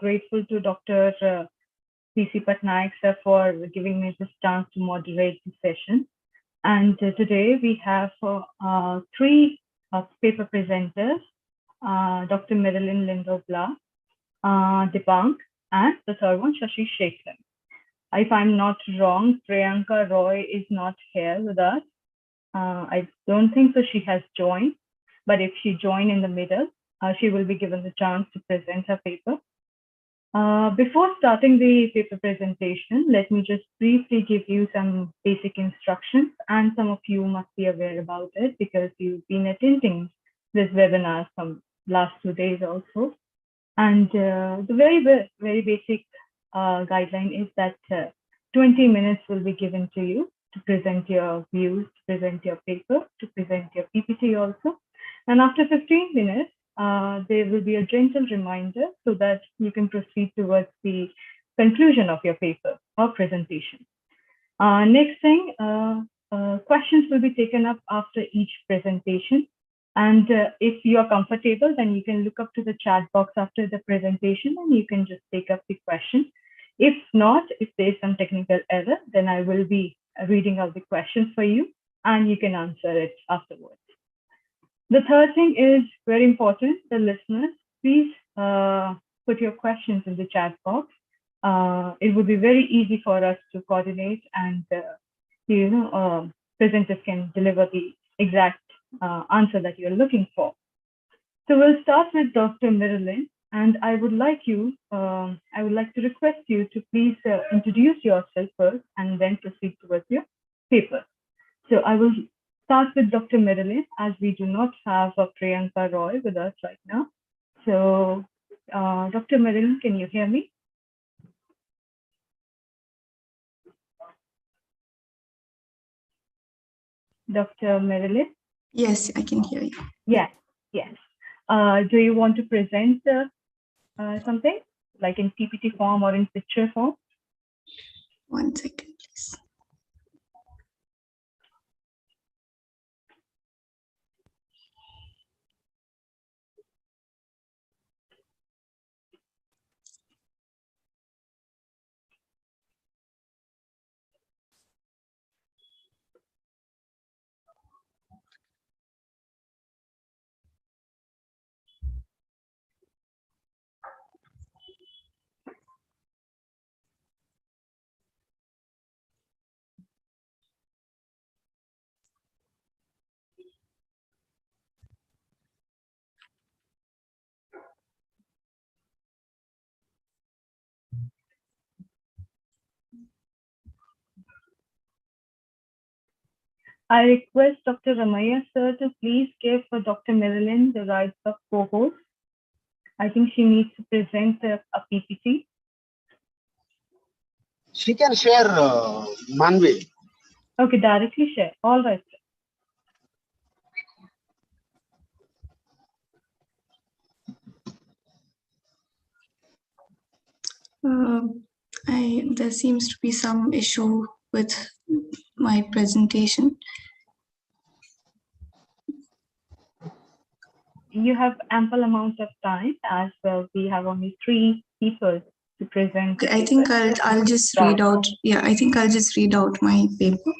grateful to Dr. P.C. Patnaik sir for giving me this chance to moderate the session. And today we have three paper presenters, Dr. MIL&LS, Dipank, and the third one, Shashi Shekhar. If I'm not wrong, Priyanka Roy is not here with us. I don't think so she has joined, but if she joined in the middle, she will be given the chance to present her paper. Before starting the paper presentation, let me just briefly give you some basic instructions, and some of you must be aware about it because you've been attending this webinar from last 2 days also. And the very basic guideline is that 20 minutes will be given to you to present your views, to present your paper, to present your PPT also. And after 15 minutes, there will be a gentle reminder so that you can proceed towards the conclusion of your paper or presentation. Next thing, questions will be taken up after each presentation. And if you are comfortable, then you can look up to the chat box after the presentation and you can just take up the question. If not, if there's some technical error, then I will be reading out the questions for you and you can answer it afterwards. The third thing is very important, the listeners, please put your questions in the chat box. It would be very easy for us to coordinate and presenters can deliver the exact answer that you're looking for. So we'll start with Dr. MIL&LS, and I would like to request you to please introduce yourself first and then proceed towards your paper. So I will start with Dr. MIL&LS as we do not have Priyanka Roy with us right now. So Dr. MIL&LS, can you hear me? Dr. MIL&LS? Yes, I can hear you. Yes, yes. Do you want to present something like in PPT form or in picture form? 1 second, please. I request Dr. Ramaiah sir to please give for Dr. MIL&LS the rights of co-host. I think she needs to present a PPT. She can share Manvi. Okay, directly share. All right. There seems to be some issue with my presentation. You have ample amount of time as well. We have only 3 people to present. Okay, I think I'll just read out. Yeah, I think I'll just read out my paper.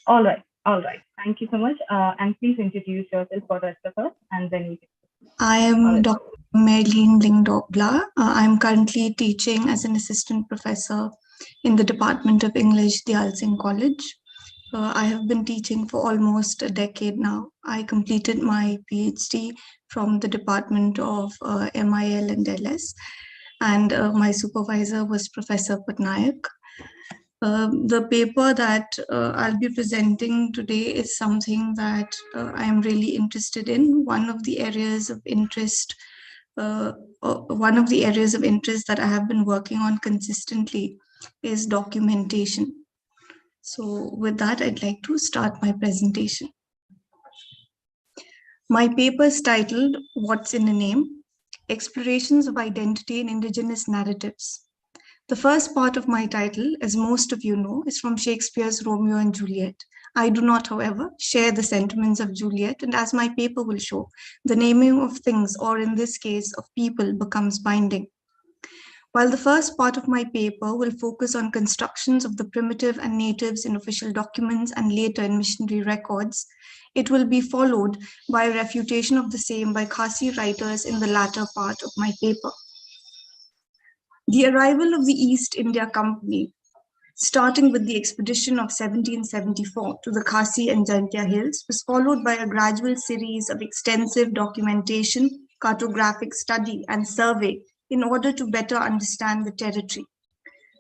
All right. All right. Thank you so much. And please introduce yourself for the rest of us, and then we can. I am Dr. MIL&LS. I'm currently teaching as an assistant professor in the Department of English, the Alsing College. I have been teaching for almost a decade now. I completed my PhD from the Department of MIL&LS, and my supervisor was Professor Patnaik. The paper that I'll be presenting today is something that I am really interested in. One of the areas of interest that I have been working on consistently is documentation. So with that, I'd like to start my presentation. My paper is titled, What's in a Name? Explorations of Identity in Indigenous Narratives. The first part of my title, as most of you know, is from Shakespeare's Romeo and Juliet. I do not, however, share the sentiments of Juliet, and as my paper will show, the naming of things, or in this case, of people, becomes binding. While the first part of my paper will focus on constructions of the primitive and natives in official documents and later in missionary records, it will be followed by a refutation of the same by Khasi writers in the latter part of my paper. The arrival of the East India Company, starting with the expedition of 1774 to the Khasi and Jaintia Hills, was followed by a gradual series of extensive documentation, cartographic study, and survey in order to better understand the territory.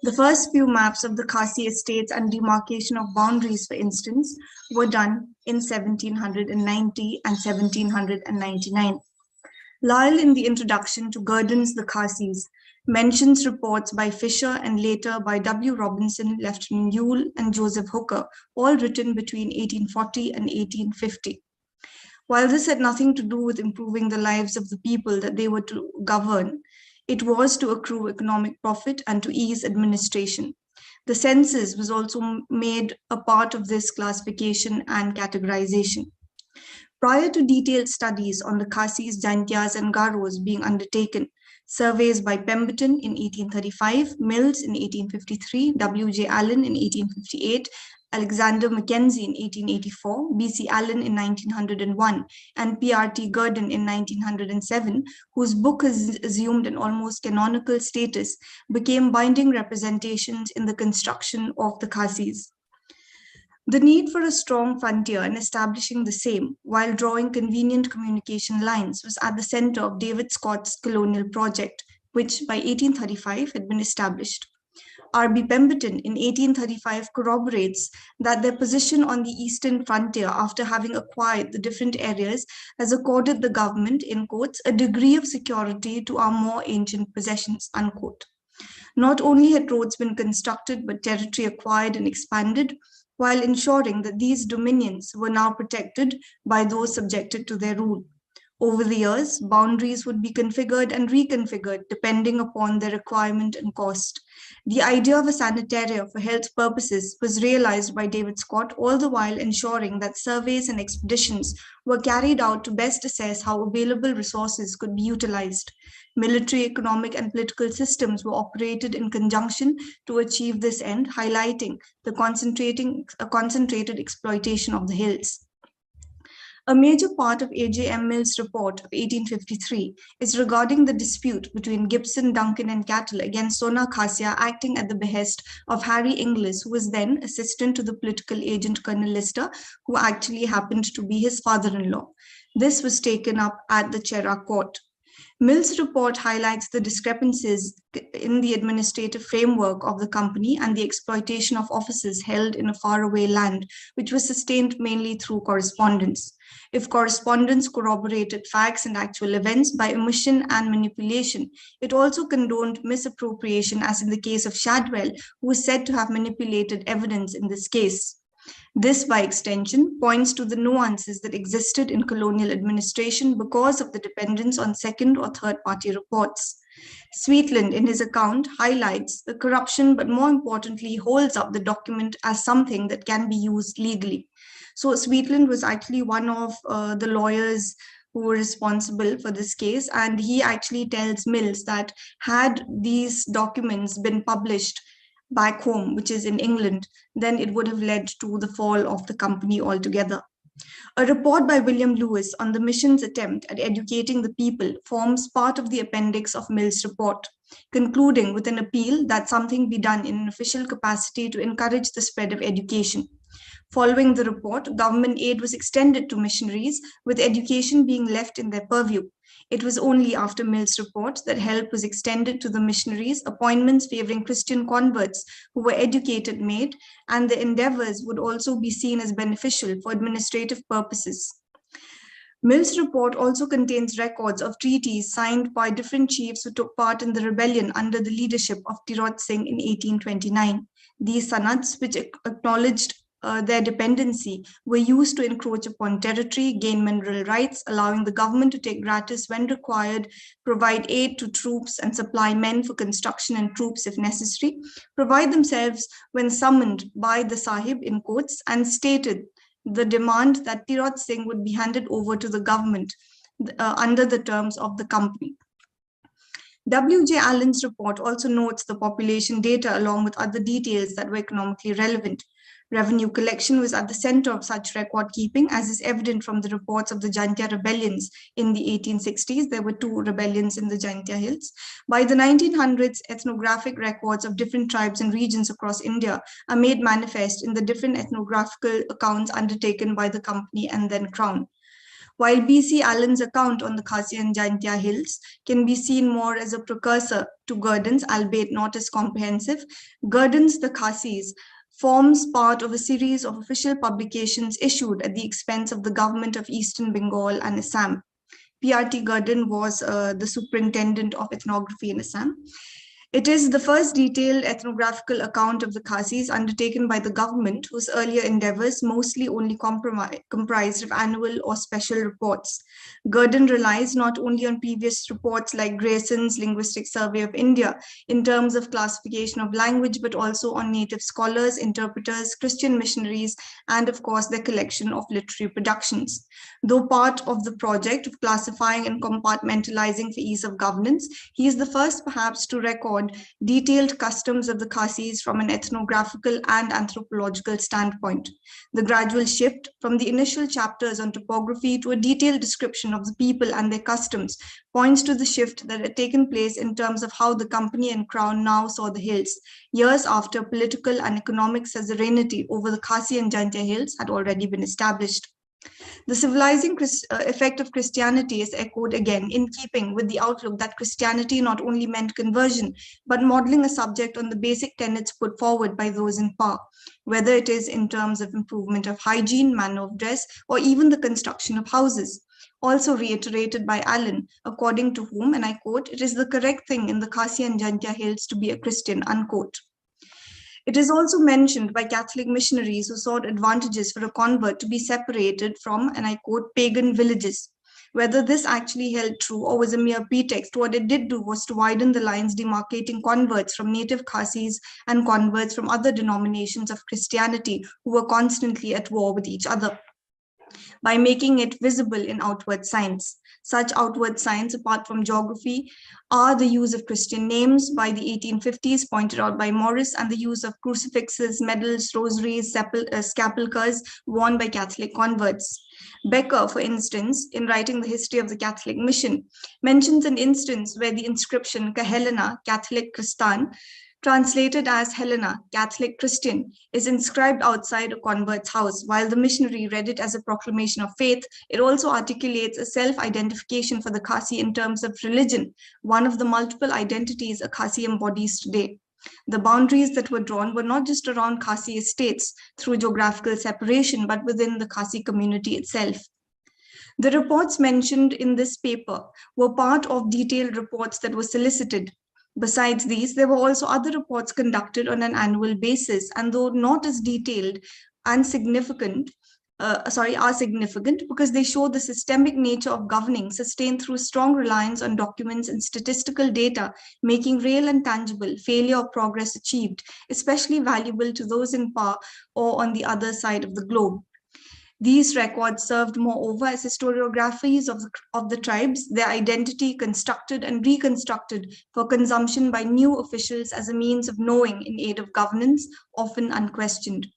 The first few maps of the Khasi estates and demarcation of boundaries, for instance, were done in 1790 and 1799. Lyle, in the introduction to Gurdon's The Khasis, mentions reports by Fisher and later by W. Robinson, Lieutenant Yule, and Joseph Hooker, all written between 1840 and 1850. While this had nothing to do with improving the lives of the people that they were to govern, it was to accrue economic profit and to ease administration. The census was also made a part of this classification and categorization. Prior to detailed studies on the Khasis, Jaintias, and Garos being undertaken, surveys by Pemberton in 1835, Mills in 1853, W.J. Allen in 1858, Alexander Mackenzie in 1884, B.C. Allen in 1901, and P.R.T. Gurdon in 1907, whose book has assumed an almost canonical status, became binding representations in the construction of the Khasis. The need for a strong frontier and establishing the same while drawing convenient communication lines was at the center of David Scott's colonial project, which by 1835 had been established. R.B. Pemberton in 1835 corroborates that their position on the eastern frontier after having acquired the different areas has accorded the government, in quotes, a degree of security to our more ancient possessions, unquote. Not only had roads been constructed, but territory acquired and expanded, while ensuring that these dominions were now protected by those subjected to their rule. Over the years, boundaries would be configured and reconfigured depending upon their requirement and cost. The idea of a sanitaria for health purposes was realized by David Scott, all the while ensuring that surveys and expeditions were carried out to best assess how available resources could be utilized. Military, economic, and political systems were operated in conjunction to achieve this end, highlighting the concentrated exploitation of the hills. A major part of A.J.M. Mill's report of 1853 is regarding the dispute between Gibson, Duncan, and Cattle against Sona Khasia, acting at the behest of Harry Inglis, who was then assistant to the political agent Colonel Lister, who actually happened to be his father-in-law. This was taken up at the Chera court. Mill's report highlights the discrepancies in the administrative framework of the company and the exploitation of offices held in a faraway land, which was sustained mainly through correspondence. If correspondence corroborated facts and actual events by omission and manipulation, it also condoned misappropriation, as in the case of Shadwell, who is said to have manipulated evidence in this case. This, by extension, points to the nuances that existed in colonial administration because of the dependence on second or third party reports. Sweetland, in his account, highlights the corruption, but more importantly, holds up the document as something that can be used legally. So Sweetland was actually one of the lawyers who were responsible for this case, and he actually tells Mills that had these documents been published back home, which is in England, then it would have led to the fall of the company altogether. A report by William Lewis on the mission's attempt at educating the people forms part of the appendix of Mill's report, concluding with an appeal that something be done in an official capacity to encourage the spread of education. Following the report, government aid was extended to missionaries, with education being left in their purview. It was only after Mill's report that help was extended to the missionaries, appointments favoring Christian converts who were educated made, and the endeavors would also be seen as beneficial for administrative purposes. Mill's report also contains records of treaties signed by different chiefs who took part in the rebellion under the leadership of Tirot Singh in 1829. These sanads, which acknowledged their dependency, were used to encroach upon territory, gain mineral rights, allowing the government to take gratis when required, provide aid to troops and supply men for construction and troops if necessary, provide themselves when summoned by the Sahib, in quotes, and stated the demand that Tirot Singh would be handed over to the government under the terms of the company. W.J. Allen's report also notes the population data along with other details that were economically relevant. Revenue collection was at the center of such record keeping, as is evident from the reports of the Jaintia rebellions in the 1860s. There were 2 rebellions in the Jaintia Hills. By the 1900s, ethnographic records of different tribes and regions across India are made manifest in the different ethnographical accounts undertaken by the company and then Crown. While B.C. Allen's account on the Khasi and Jaintia Hills can be seen more as a precursor to Gurdon's, albeit not as comprehensive, Gurdon's The Khasis forms part of a series of official publications issued at the expense of the government of Eastern Bengal and Assam. P.R.T. Gurdon was the superintendent of ethnography in Assam. It is the first detailed ethnographical account of the Khasis undertaken by the government, whose earlier endeavors mostly only comprised of annual or special reports. Gurdon relies not only on previous reports like Grayson's Linguistic Survey of India in terms of classification of language, but also on native scholars, interpreters, Christian missionaries, and of course their collection of literary productions. Though part of the project of classifying and compartmentalizing for ease of governance, he is the first perhaps to record detailed customs of the Khasis from an ethnographical and anthropological standpoint. The gradual shift from the initial chapters on topography to a detailed description of the people and their customs points to the shift that had taken place in terms of how the company and crown now saw the hills, years after political and economic suzerainty over the Khasi and Jaintia hills had already been established. The civilizing effect of Christianity is echoed again in keeping with the outlook that Christianity not only meant conversion, but modeling a subject on the basic tenets put forward by those in power, whether it is in terms of improvement of hygiene, manner of dress, or even the construction of houses. Also reiterated by Allen, according to whom, and I quote, "It is the correct thing in the Khasi and Jaintia hills to be a Christian," unquote. It is also mentioned by Catholic missionaries who sought advantages for a convert to be separated from, and I quote, "pagan villages." Whether this actually held true or was a mere pretext, what it did do was to widen the lines demarcating converts from native Khasis and converts from other denominations of Christianity who were constantly at war with each other, by making it visible in outward signs. Such outward signs, apart from geography, are the use of Christian names by the 1850s, pointed out by Morris, and the use of crucifixes, medals, rosaries, sepulchres worn by Catholic converts. Becker, for instance, in writing the history of the Catholic mission, mentions an instance where the inscription Helena, Catholic Christian, translated as Helena, Catholic Christian, is inscribed outside a convert's house. While the missionary read it as a proclamation of faith, it also articulates a self-identification for the Khasi in terms of religion, one of the multiple identities a Khasi embodies today. The boundaries that were drawn were not just around Khasi estates through geographical separation, but within the Khasi community itself. The reports mentioned in this paper were part of detailed reports that were solicited. Besides these, there were also other reports conducted on an annual basis, and though not as detailed and significant, are significant because they show the systemic nature of governing sustained through strong reliance on documents and statistical data, making real and tangible failure or progress achieved, especially valuable to those in power or on the other side of the globe. These records served moreover as historiographies of the tribes, their identity constructed and reconstructed for consumption by new officials as a means of knowing in aid of governance, often unquestioned.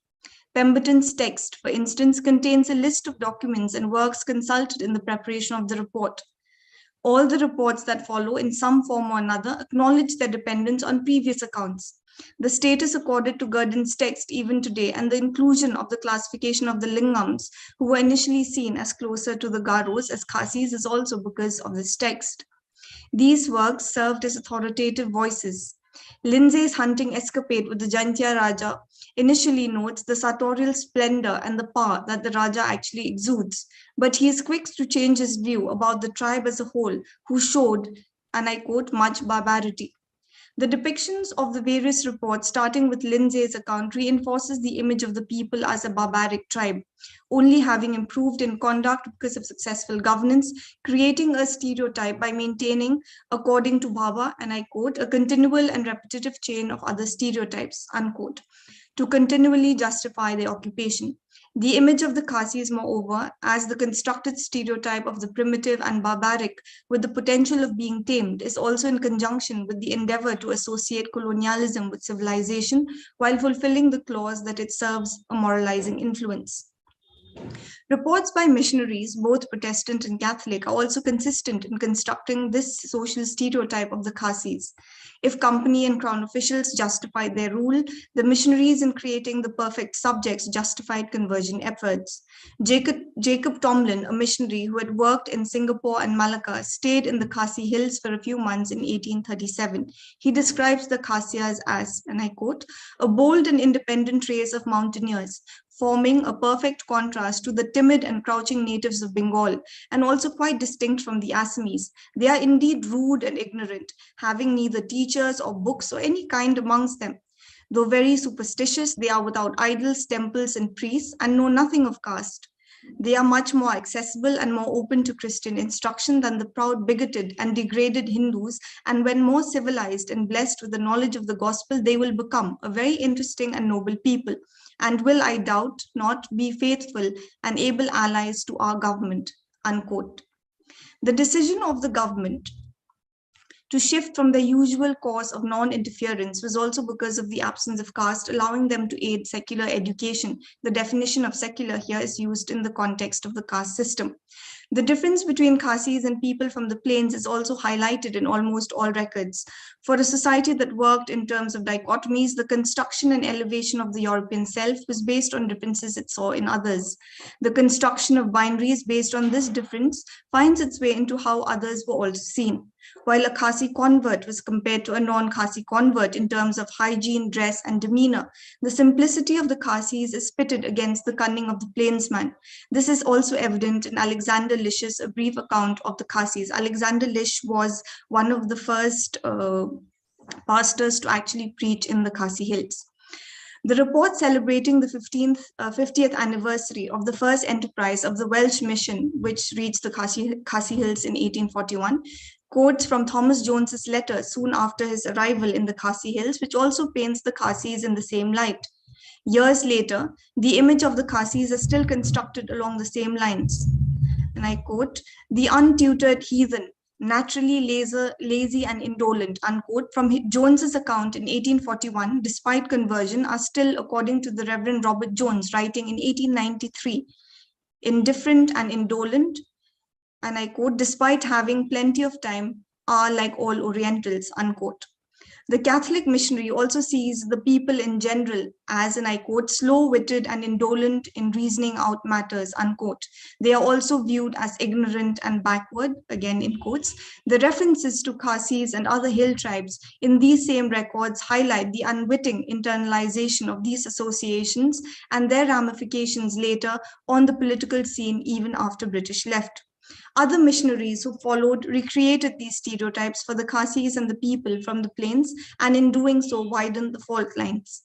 Pemberton's text, for instance, contains a list of documents and works consulted in the preparation of the report. All the reports that follow in some form or another acknowledge their dependence on previous accounts. The status accorded to Gurdon's text even today and the inclusion of the classification of the Lingams, who were initially seen as closer to the Garos as Khasis, is also because of this text. These works served as authoritative voices. Lindsay's hunting escapade with the Jaintia Raja initially notes the sartorial splendor and the power that the Raja actually exudes, but he is quick to change his view about the tribe as a whole, who showed, and I quote, "much barbarity." The depictions of the various reports, starting with Lindsay's account, reinforces the image of the people as a barbaric tribe, only having improved in conduct because of successful governance, creating a stereotype by maintaining, according to Bhabha, and I quote, "a continual and repetitive chain of other stereotypes," unquote. to continually justify their occupation. The image of the Khasis, moreover, as the constructed stereotype of the primitive and barbaric with the potential of being tamed, is also in conjunction with the endeavor to associate colonialism with civilization while fulfilling the clause that it serves a moralizing influence. Reports by missionaries, both Protestant and Catholic, are also consistent in constructing this social stereotype of the Khasis. If company and crown officials justified their rule, the missionaries in creating the perfect subjects justified conversion efforts. Jacob Tomlin, a missionary who had worked in Singapore and Malacca, stayed in the Khasi Hills for a few months in 1837. He describes the Khasias as, and I quote, a bold and independent race of mountaineers, forming a perfect contrast to the timid and crouching natives of Bengal, and also quite distinct from the Assamese. They are indeed rude and ignorant, having neither teachers or books or any kind amongst them. Though very superstitious, they are without idols, temples, and priests, and know nothing of caste. They are much more accessible and more open to Christian instruction than the proud, bigoted, and degraded Hindus, and when more civilized and blessed with the knowledge of the gospel, they will become a very interesting and noble people, and will, I doubt not, be faithful and able allies to our government, unquote. The decision of the government to shift from the usual course of non-interference was also because of the absence of caste, allowing them to aid secular education. The definition of secular here is used in the context of the caste system. The difference between Khasis and people from the plains is also highlighted in almost all records. For a society that worked in terms of dichotomies, the construction and elevation of the European self was based on differences it saw in others. The construction of binaries based on this difference finds its way into how others were also seen. While a Khasi convert was compared to a non-Khasi convert in terms of hygiene, dress, and demeanor, the simplicity of the Khasis is pitted against the cunning of the plainsman. This is also evident in Alexander Lish's A Brief Account of the Khasis. Alexander Lish was one of the first pastors to actually preach in the Khasi Hills. The report celebrating the 50th anniversary of the first enterprise of the Welsh mission, which reached the Khasi Hills in 1841, quotes from Thomas Jones's letter soon after his arrival in the Khasi Hills, which also paints the Khasis in the same light. Years later, the image of the Khasis is still constructed along the same lines. And I quote, the untutored heathen, naturally lazy and indolent, unquote, from Jones's account in 1841, despite conversion, are still, according to the Reverend Robert Jones, writing in 1893, indifferent and indolent, and I quote, despite having plenty of time, are like all Orientals, unquote. The Catholic missionary also sees the people in general as, and I quote, slow-witted and indolent in reasoning out matters, unquote. They are also viewed as ignorant and backward, again in quotes. The references to Khasis and other hill tribes in these same records highlight the unwitting internalization of these associations and their ramifications later on the political scene even after British left. Other missionaries who followed recreated these stereotypes for the Khasis and the people from the plains, and in doing so widened the fault lines.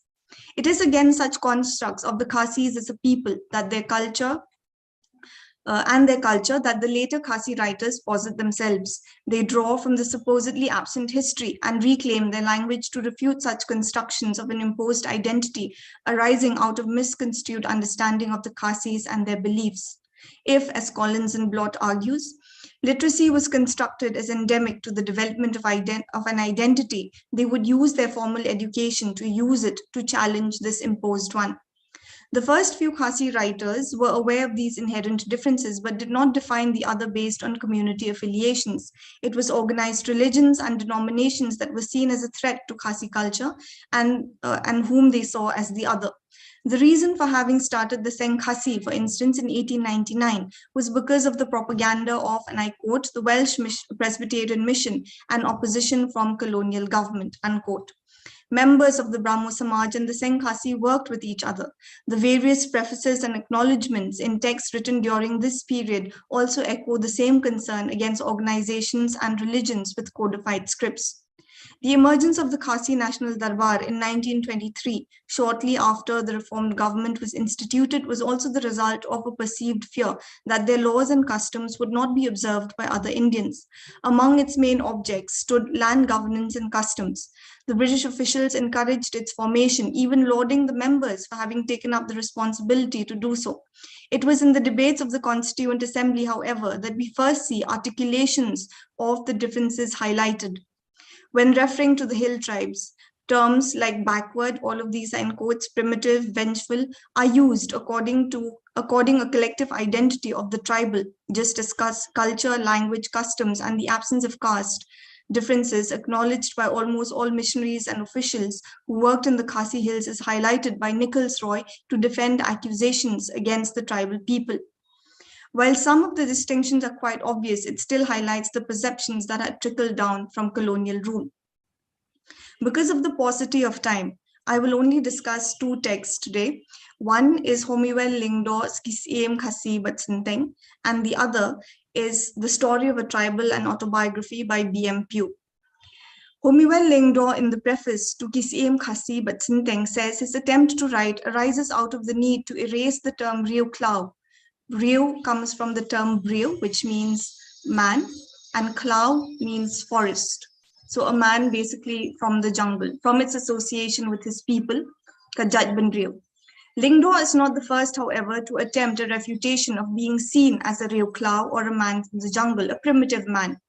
It is again such constructs of the Khasis as a people that their culture that the later Khasi writers posit themselves. They draw from the supposedly absent history and reclaim their language to refute such constructions of an imposed identity arising out of misconstrued understanding of the Khasis and their beliefs. If, as Collins and Blott argues, literacy was constructed as endemic to the development of an identity, they would use their formal education to use it to challenge this imposed one. The first few Khasi writers were aware of these inherent differences, but did not define the other based on community affiliations. It was organized religions and denominations that were seen as a threat to Khasi culture and whom they saw as the other. The reason for having started the Seng Khasi, for instance, in 1899, was because of the propaganda of, and I quote, the Welsh Presbyterian mission and opposition from colonial government, unquote. Members of the Brahmo Samaj and the Seng Khasi worked with each other. The various prefaces and acknowledgements in texts written during this period also echo the same concern against organizations and religions with codified scripts. The emergence of the Khasi National Darbar in 1923, shortly after the reformed government was instituted, was also the result of a perceived fear that their laws and customs would not be observed by other Indians. Among its main objects stood land governance and customs. The British officials encouraged its formation, even lauding the members for having taken up the responsibility to do so. It was in the debates of the Constituent Assembly, however, that we first see articulations of the differences highlighted. When referring to the hill tribes, terms like backward, all of these are in quotes, primitive, vengeful, are used according a collective identity of the tribal, just as culture, language, customs, and the absence of caste differences acknowledged by almost all missionaries and officials who worked in the Khasi Hills is highlighted by Nicholas Roy to defend accusations against the tribal people. While some of the distinctions are quite obvious, it still highlights the perceptions that had trickled down from colonial rule. Because of the paucity of time, I will only discuss two texts today. One is MIL&LS Kisiem Khasi Batsinteng, and the other is The Story of a Tribal and Autobiography by B.M. Pugh. MIL&LS in the preface to Kisiem Khasi Batsinteng says his attempt to write arises out of the need to erase the term Rio Klau. Rio comes from the term Brio, which means man, and Klau means forest. So a man basically from the jungle, from its association with his people, Kajajban Rio. Lingdo is not the first, however, to attempt a refutation of being seen as a Rio Klau or a man from the jungle, a primitive man.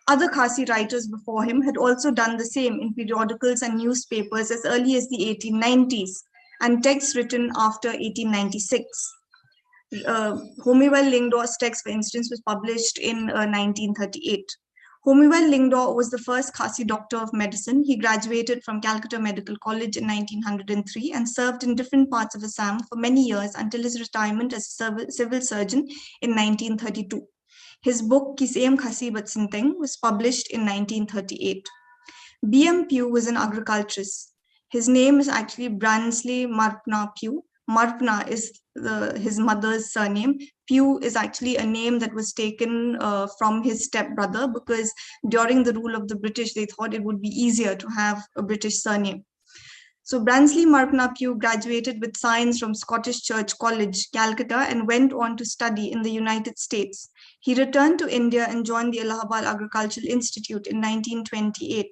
Other Khasi writers before him had also done the same in periodicals and newspapers as early as the 1890s, and texts written after 1896. MIL&LS text, for instance, was published in 1938. MIL&LS was the first Khasi doctor of medicine. He graduated from Calcutta Medical College in 1903 and served in different parts of Assam for many years until his retirement as a civil surgeon in 1932. His book, Kisem Khasi Batsinteng, was published in 1938. B.M. Pugh was an agriculturist. His name is actually Bransley Marpna Pugh. Marpna is his mother's surname. Pugh is actually a name that was taken from his stepbrother because during the rule of the British, they thought it would be easier to have a British surname. So Bransley Marpna Pugh graduated with science from Scottish Church College, Calcutta, and went on to study in the United States. He returned to India and joined the Allahabad Agricultural Institute in 1928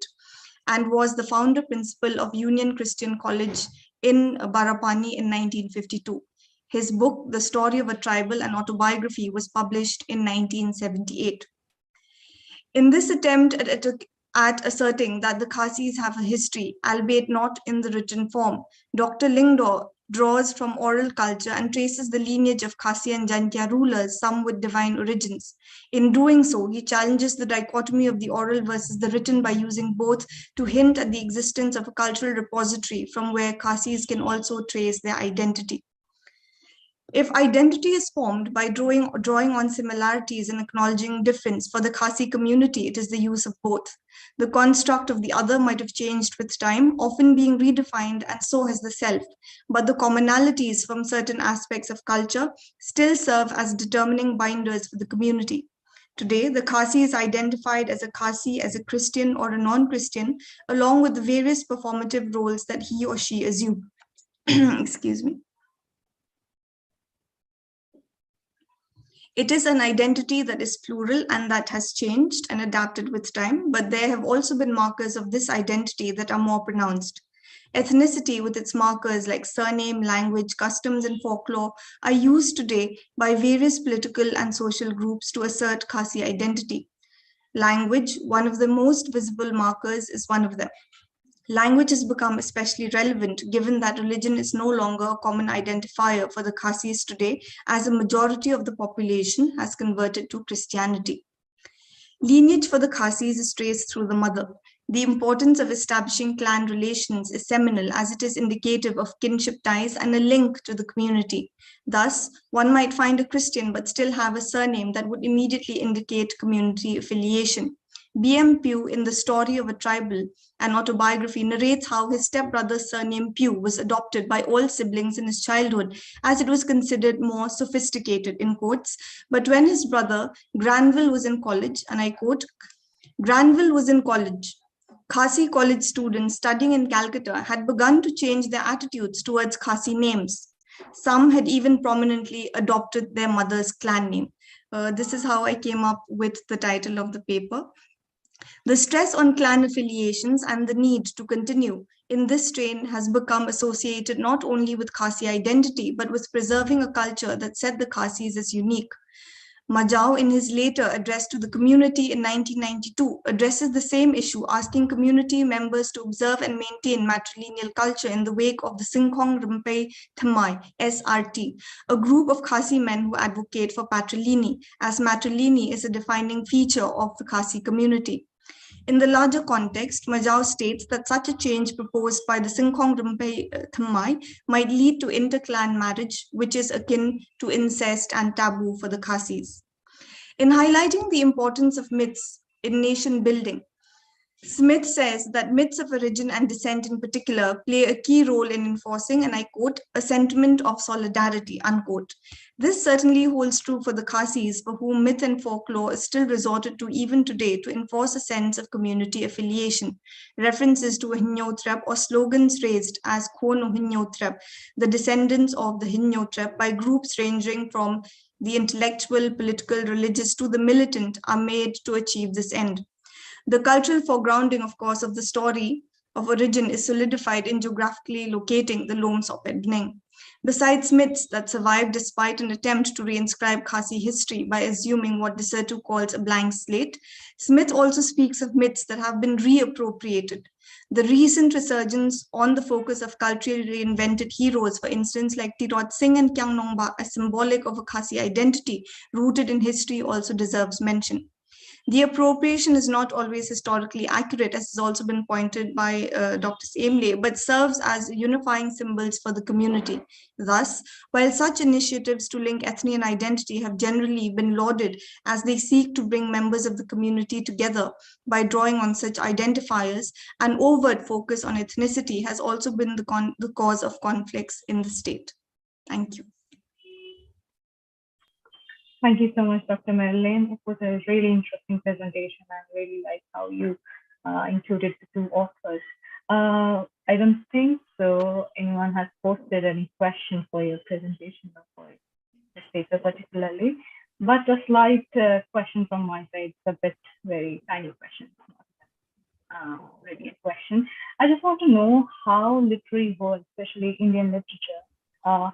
and was the founder principal of Union Christian College in Barapani in 1952. His book, The Story of a Tribal and Autobiography, was published in 1978. In this attempt at asserting that the Khasis have a history, albeit not in the written form, Dr. Lingdo draws from oral culture and traces the lineage of Khasi and Jantia rulers, some with divine origins. In doing so, he challenges the dichotomy of the oral versus the written by using both to hint at the existence of a cultural repository from where Khasis can also trace their identity. If identity is formed by drawing on similarities and acknowledging difference for the Khasi community, it is the use of both. The construct of the other might have changed with time, often being redefined, and so has the self. But the commonalities from certain aspects of culture still serve as determining binders for the community. Today, the Khasi is identified as a Khasi, as a Christian or a non-Christian, along with the various performative roles that he or she assumes. Excuse me. It is an identity that is plural and that has changed and adapted with time, but there have also been markers of this identity that are more pronounced. Ethnicity with its markers like surname, language, customs, and folklore are used today by various political and social groups to assert Khasi identity. Language, one of the most visible markers, is one of them. Language has become especially relevant given that religion is no longer a common identifier for the Khasis today, as a majority of the population has converted to Christianity. Lineage for the Khasis is traced through the mother. The importance of establishing clan relations is seminal as it is indicative of kinship ties and a link to the community. Thus, one might find a Christian but still have a surname that would immediately indicate community affiliation. B.M. Pugh, in The Story of a Tribal, an autobiography, narrates how his stepbrother's surname Pugh was adopted by all siblings in his childhood as it was considered more sophisticated, in quotes. But when his brother Granville was in college, and I quote, Granville was in college, Khasi college students studying in Calcutta had begun to change their attitudes towards Khasi names. Some had even prominently adopted their mother's clan name. This is how I came up with the title of the paper. The stress on clan affiliations and the need to continue in this strain has become associated not only with Khasi identity, but with preserving a culture that set the Khasis as unique. Majau, in his later address to the community in 1992, addresses the same issue, asking community members to observe and maintain matrilineal culture in the wake of the Singkhong Rinpoche Thamai, SRT, a group of Khasi men who advocate for patrilineal, as matrilineal is a defining feature of the Khasi community. In the larger context, Majau states that such a change proposed by the Singkhong Rinpoche Thamai might lead to inter-clan marriage, which is akin to incest and taboo for the Khasis. In highlighting the importance of myths in nation building, Smith says that myths of origin and descent in particular play a key role in enforcing, and I quote, a sentiment of solidarity, unquote. This certainly holds true for the Khasis, for whom myth and folklore is still resorted to even today to enforce a sense of community affiliation. References to a Hinyotrep or slogans raised as Khono Hinyotrep, the descendants of the Hinyotrep, by groups ranging from the intellectual, political, religious to the militant, are made to achieve this end. The cultural foregrounding, of course, of the story of origin is solidified in geographically locating the Lom Sopet Bning. Besides myths that survive despite an attempt to reinscribe Khasi history by assuming what Dessertu calls a blank slate, Smith also speaks of myths that have been reappropriated. The recent resurgence on the focus of culturally reinvented heroes, for instance, like Tirot Singh and Kyang Nongba, as symbolic of a Khasi identity rooted in history, also deserves mention. The appropriation is not always historically accurate, as has also been pointed by Dr. Semle, but serves as unifying symbols for the community. Thus, while such initiatives to link ethnicity and identity have generally been lauded as they seek to bring members of the community together by drawing on such identifiers, an overt focus on ethnicity has also been the cause of conflicts in the state. Thank you. Thank you so much, Dr. Marilyn. It was a really interesting presentation. I really like how you included the two authors. I don't think so anyone has posted any questions for your presentation or for this paper particularly, but a slight question from my side. It's a bit very tiny question, really a question. I just want to know how literary world, especially Indian literature,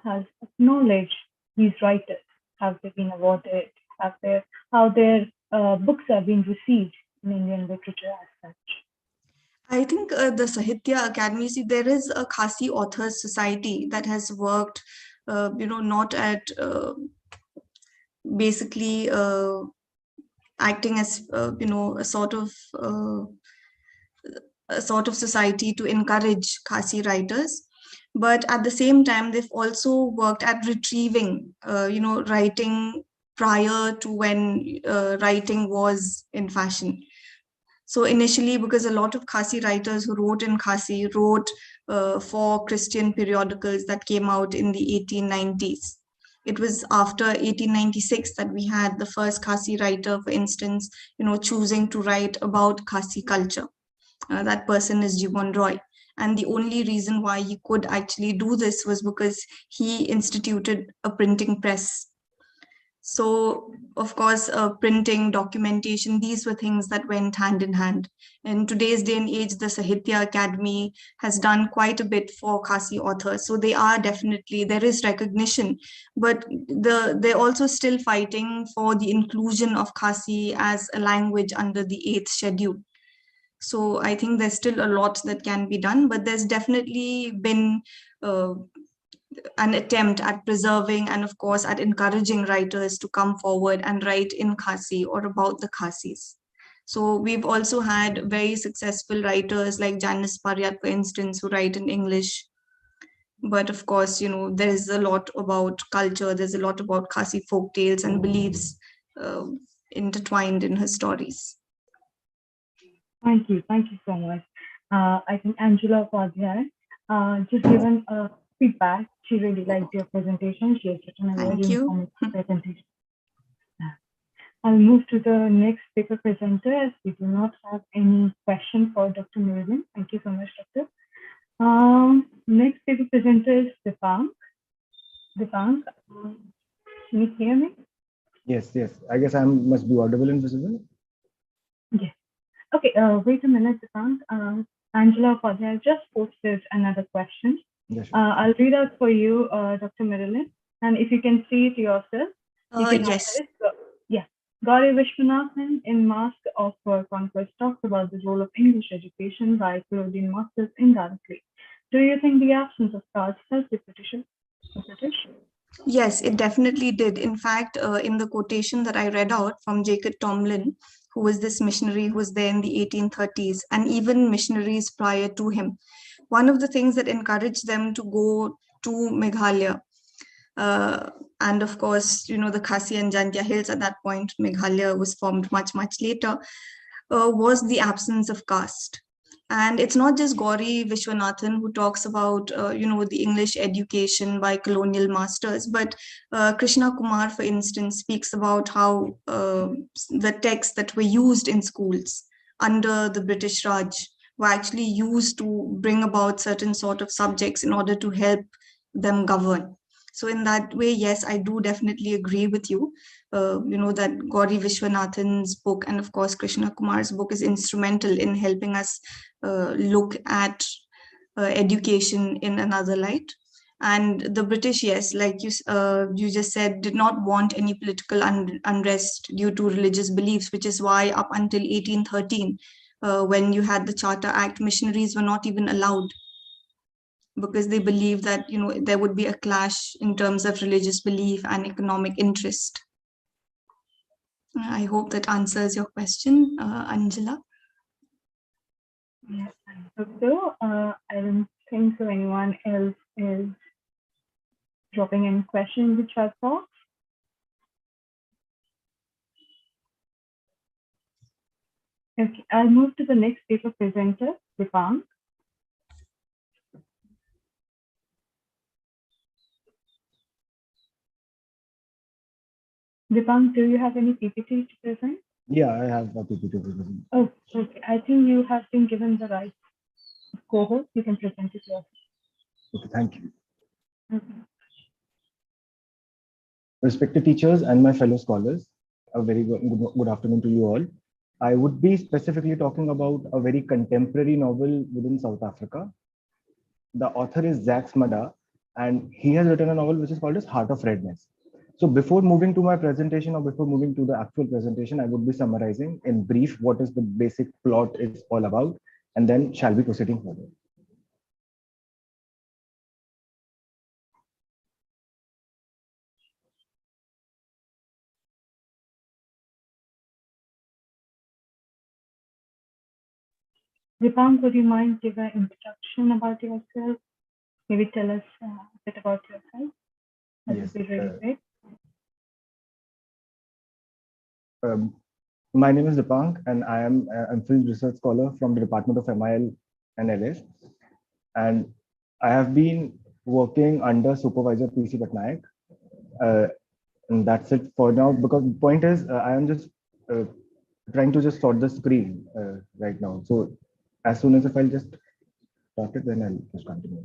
has acknowledged these writers. Have they been awarded? How their books are being received in Indian literature as such? I think the Sahitya Academy, see, there is a Khasi Authors Society that has worked, not at basically acting as, a sort of society to encourage Khasi writers. But at the same time, they've also worked at retrieving, writing prior to when writing was in fashion. So initially, because a lot of Khasi writers who wrote in Khasi wrote for Christian periodicals that came out in the 1890s. It was after 1896 that we had the first Khasi writer, for instance, choosing to write about Khasi culture. That person is Jibon Roy. And the only reason why he could actually do this was because he instituted a printing press. So, of course, printing, documentation, these were things that went hand in hand. In today's day and age, the Sahitya Academy has done quite a bit for Khasi authors. So they are definitely, there is recognition, but they're also still fighting for the inclusion of Khasi as a language under the 8th schedule. So I think there's still a lot that can be done, but there's definitely been an attempt at preserving and, of course, at encouraging writers to come forward and write in Khasi or about the Khasis. So we've also had very successful writers like Janice Paryat, for instance, who write in English. But of course, there's a lot about culture, there's a lot about Khasi folk tales and beliefs intertwined in her stories. Thank you so much. I think Angela Upadhyay just given a feedback. She really liked your presentation. She has written a very informative presentation. I'll move to the next paper presenter as we do not have any question for Dr. Miriam. Thank you so much, Doctor. Next paper presenter is Dipang. Dipang, can you hear me? Yes. I guess I must be audible and visible. Yes. Okay, wait a minute, Dipang. Angela Upadhyay just posted another question. Yes. I'll read out for you, Dr. Marilyn, and if you can see it yourself, you can Yes. answer it. Yeah. Gauri Vishwanathan in Mask of Conquest talks about the role of English education by colonial masters indirectly. Do you think the absence of caste helped the British? Yes, it definitely did. In fact, in the quotation that I read out from Jacob Tomlin, who was this missionary who was there in the 1830s, and even missionaries prior to him, one of the things that encouraged them to go to Meghalaya, and of course, the Khasi and Jantia Hills at that point, Meghalaya was formed much, much later, was the absence of caste. And it's not just Gauri Vishwanathan who talks about, the English education by colonial masters, but Krishna Kumar, for instance, speaks about how the texts that were used in schools under the British Raj were actually used to bring about certain sort of subjects in order to help them govern. So in that way, yes, I do definitely agree with you. That Gauri Vishwanathan's book and of course Krishna Kumar's book is instrumental in helping us look at education in another light. And the British, yes, like you just said, did not want any political unrest due to religious beliefs, which is why up until 1813, when you had the Charter Act, missionaries were not even allowed, because they believed that there would be a clash in terms of religious belief and economic interest. I hope that answers your question, Angela. Yes, I hope so. I don't think so anyone else is dropping any question in the chat box. Okay, I'll move to the next paper presenter, Dipang. Dipang, do you have any PPT to present? Yeah, I have a PPT to present. Oh, okay. I think you have been given the right cohort. You can present it yourself. Okay, thank you. Okay. Respected teachers and my fellow scholars, a very good afternoon to you all. I would be specifically talking about a very contemporary novel within South Africa. The author is Zach Smada, and he has written a novel which is called as Heart of Redness. So before moving to my presentation or before moving to the actual presentation, I would be summarizing in brief what is the basic plot is all about, and then shall be proceeding further. Dipang, would you mind giving an introduction about yourself? Maybe tell us a bit about yourself. That Yes. would be really great. My name is Dipang, and I'm field research scholar from the Department of MIL&LS, and I have been working under Supervisor PC Patnaik, and that's it for now. Because the point is, I am just trying to just sort the screen right now. So as soon as if I'll just start it, then I'll just continue.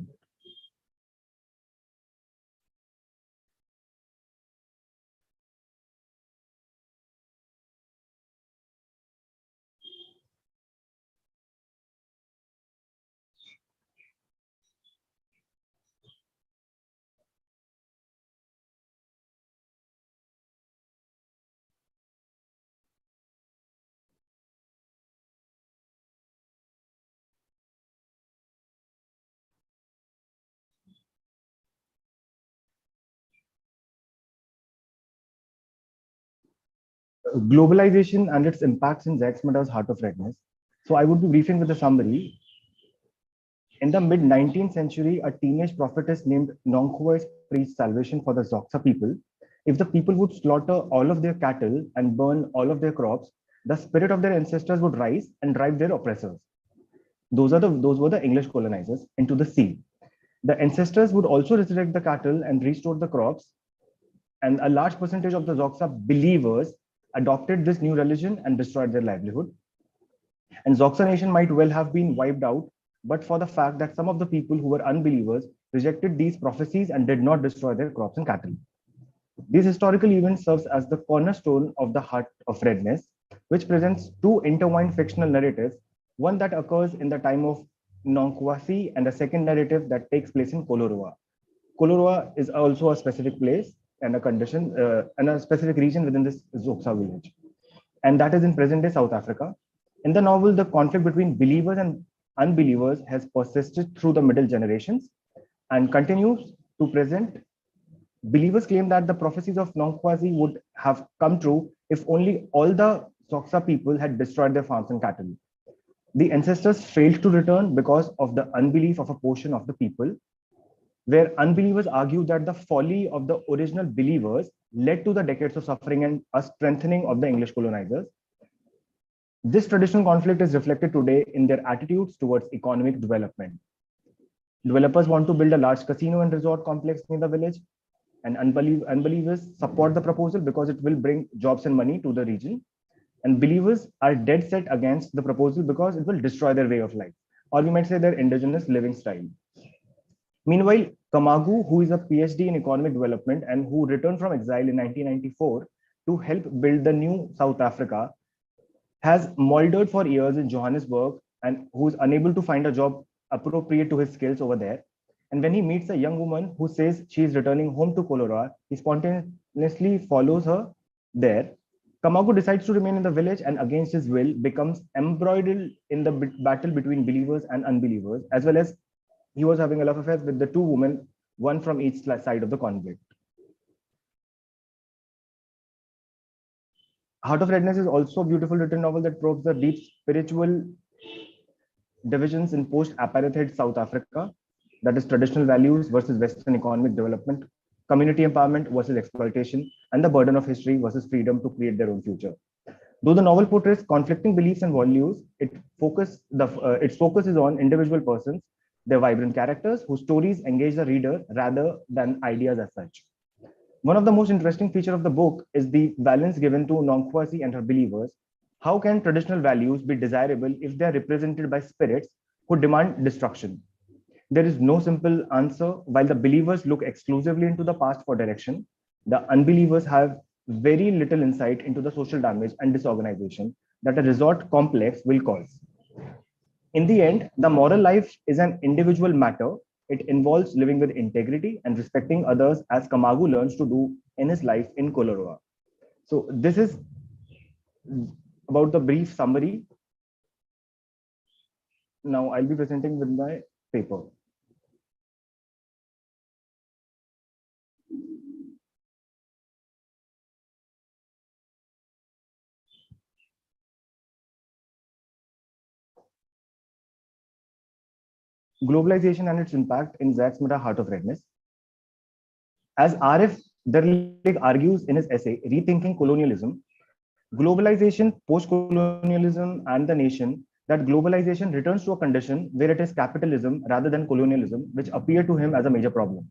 Globalization and its impacts in Zach Smada's Heart of Redness. So I would be briefing with a summary. In the mid-19th century, a teenage prophetess named Nonkuais preached salvation for the Xhosa people. If the people would slaughter all of their cattle and burn all of their crops, the spirit of their ancestors would rise and drive their oppressors. Those were the English colonizers into the sea. The ancestors would also resurrect the cattle and restore the crops. And a large percentage of the Xhosa believers adopted this new religion and destroyed their livelihood. And Zoxa nation might well have been wiped out, but for the fact that some of the people who were unbelievers rejected these prophecies and did not destroy their crops and cattle. These historical events serves as the cornerstone of the Heart of Redness, which presents two intertwined fictional narratives, one that occurs in the time of Nonkwasi and a second narrative that takes place in Koloroa. Koloroa is also a specific place and a condition and a specific region within this Zoksa village, and that is in present-day South Africa. In the novel, the conflict between believers and unbelievers has persisted through the middle generations and continues to present. Believers claim that the prophecies of Nongkwasi would have come true if only all the Soksa people had destroyed their farms and cattle. The ancestors failed to return because of the unbelief of a portion of the people, where unbelievers argue that the folly of the original believers led to the decades of suffering and a strengthening of the English colonizers. This traditional conflict is reflected today in their attitudes towards economic development. Developers want to build a large casino and resort complex near the village, and unbelievers support the proposal because it will bring jobs and money to the region. And believers are dead set against the proposal because it will destroy their way of life, or we might say their indigenous living style. Meanwhile, Kamagu, who is a PhD in economic development and who returned from exile in 1994 to help build the new South Africa, has molded for years in Johannesburg and who is unable to find a job appropriate to his skills over there. And when he meets a young woman who says she is returning home to Kolora, he spontaneously follows her there. Kamagu decides to remain in the village and against his will becomes embroiled in the battle between believers and unbelievers, as well as he was having a love affair with the two women, one from each side of the conflict. Heart of Redness is also a beautiful written novel that probes the deep spiritual divisions in post-apartheid South Africa, that is traditional values versus Western economic development, community empowerment versus exploitation, and the burden of history versus freedom to create their own future. Though the novel portrays conflicting beliefs and values, its focus is on individual persons, their vibrant characters whose stories engage the reader rather than ideas as such. One of the most interesting features of the book is the balance given to Nonkwasi and her believers. How can traditional values be desirable if they are represented by spirits who demand destruction? There is no simple answer. While the believers look exclusively into the past for direction, the unbelievers have very little insight into the social damage and disorganization that a resort complex will cause. In the end, the moral life is an individual matter. It involves living with integrity and respecting others, as Kamagu learns to do in his life in Koloroa. So this is about the brief summary. Now I'll be presenting with my paper. Globalization and its impact in Zach's meta Heart of Redness. As R.F. Derlich argues in his essay, Rethinking Colonialism, globalization, post-colonialism, and the nation, that globalization returns to a condition where it is capitalism rather than colonialism, which appear to him as a major problem.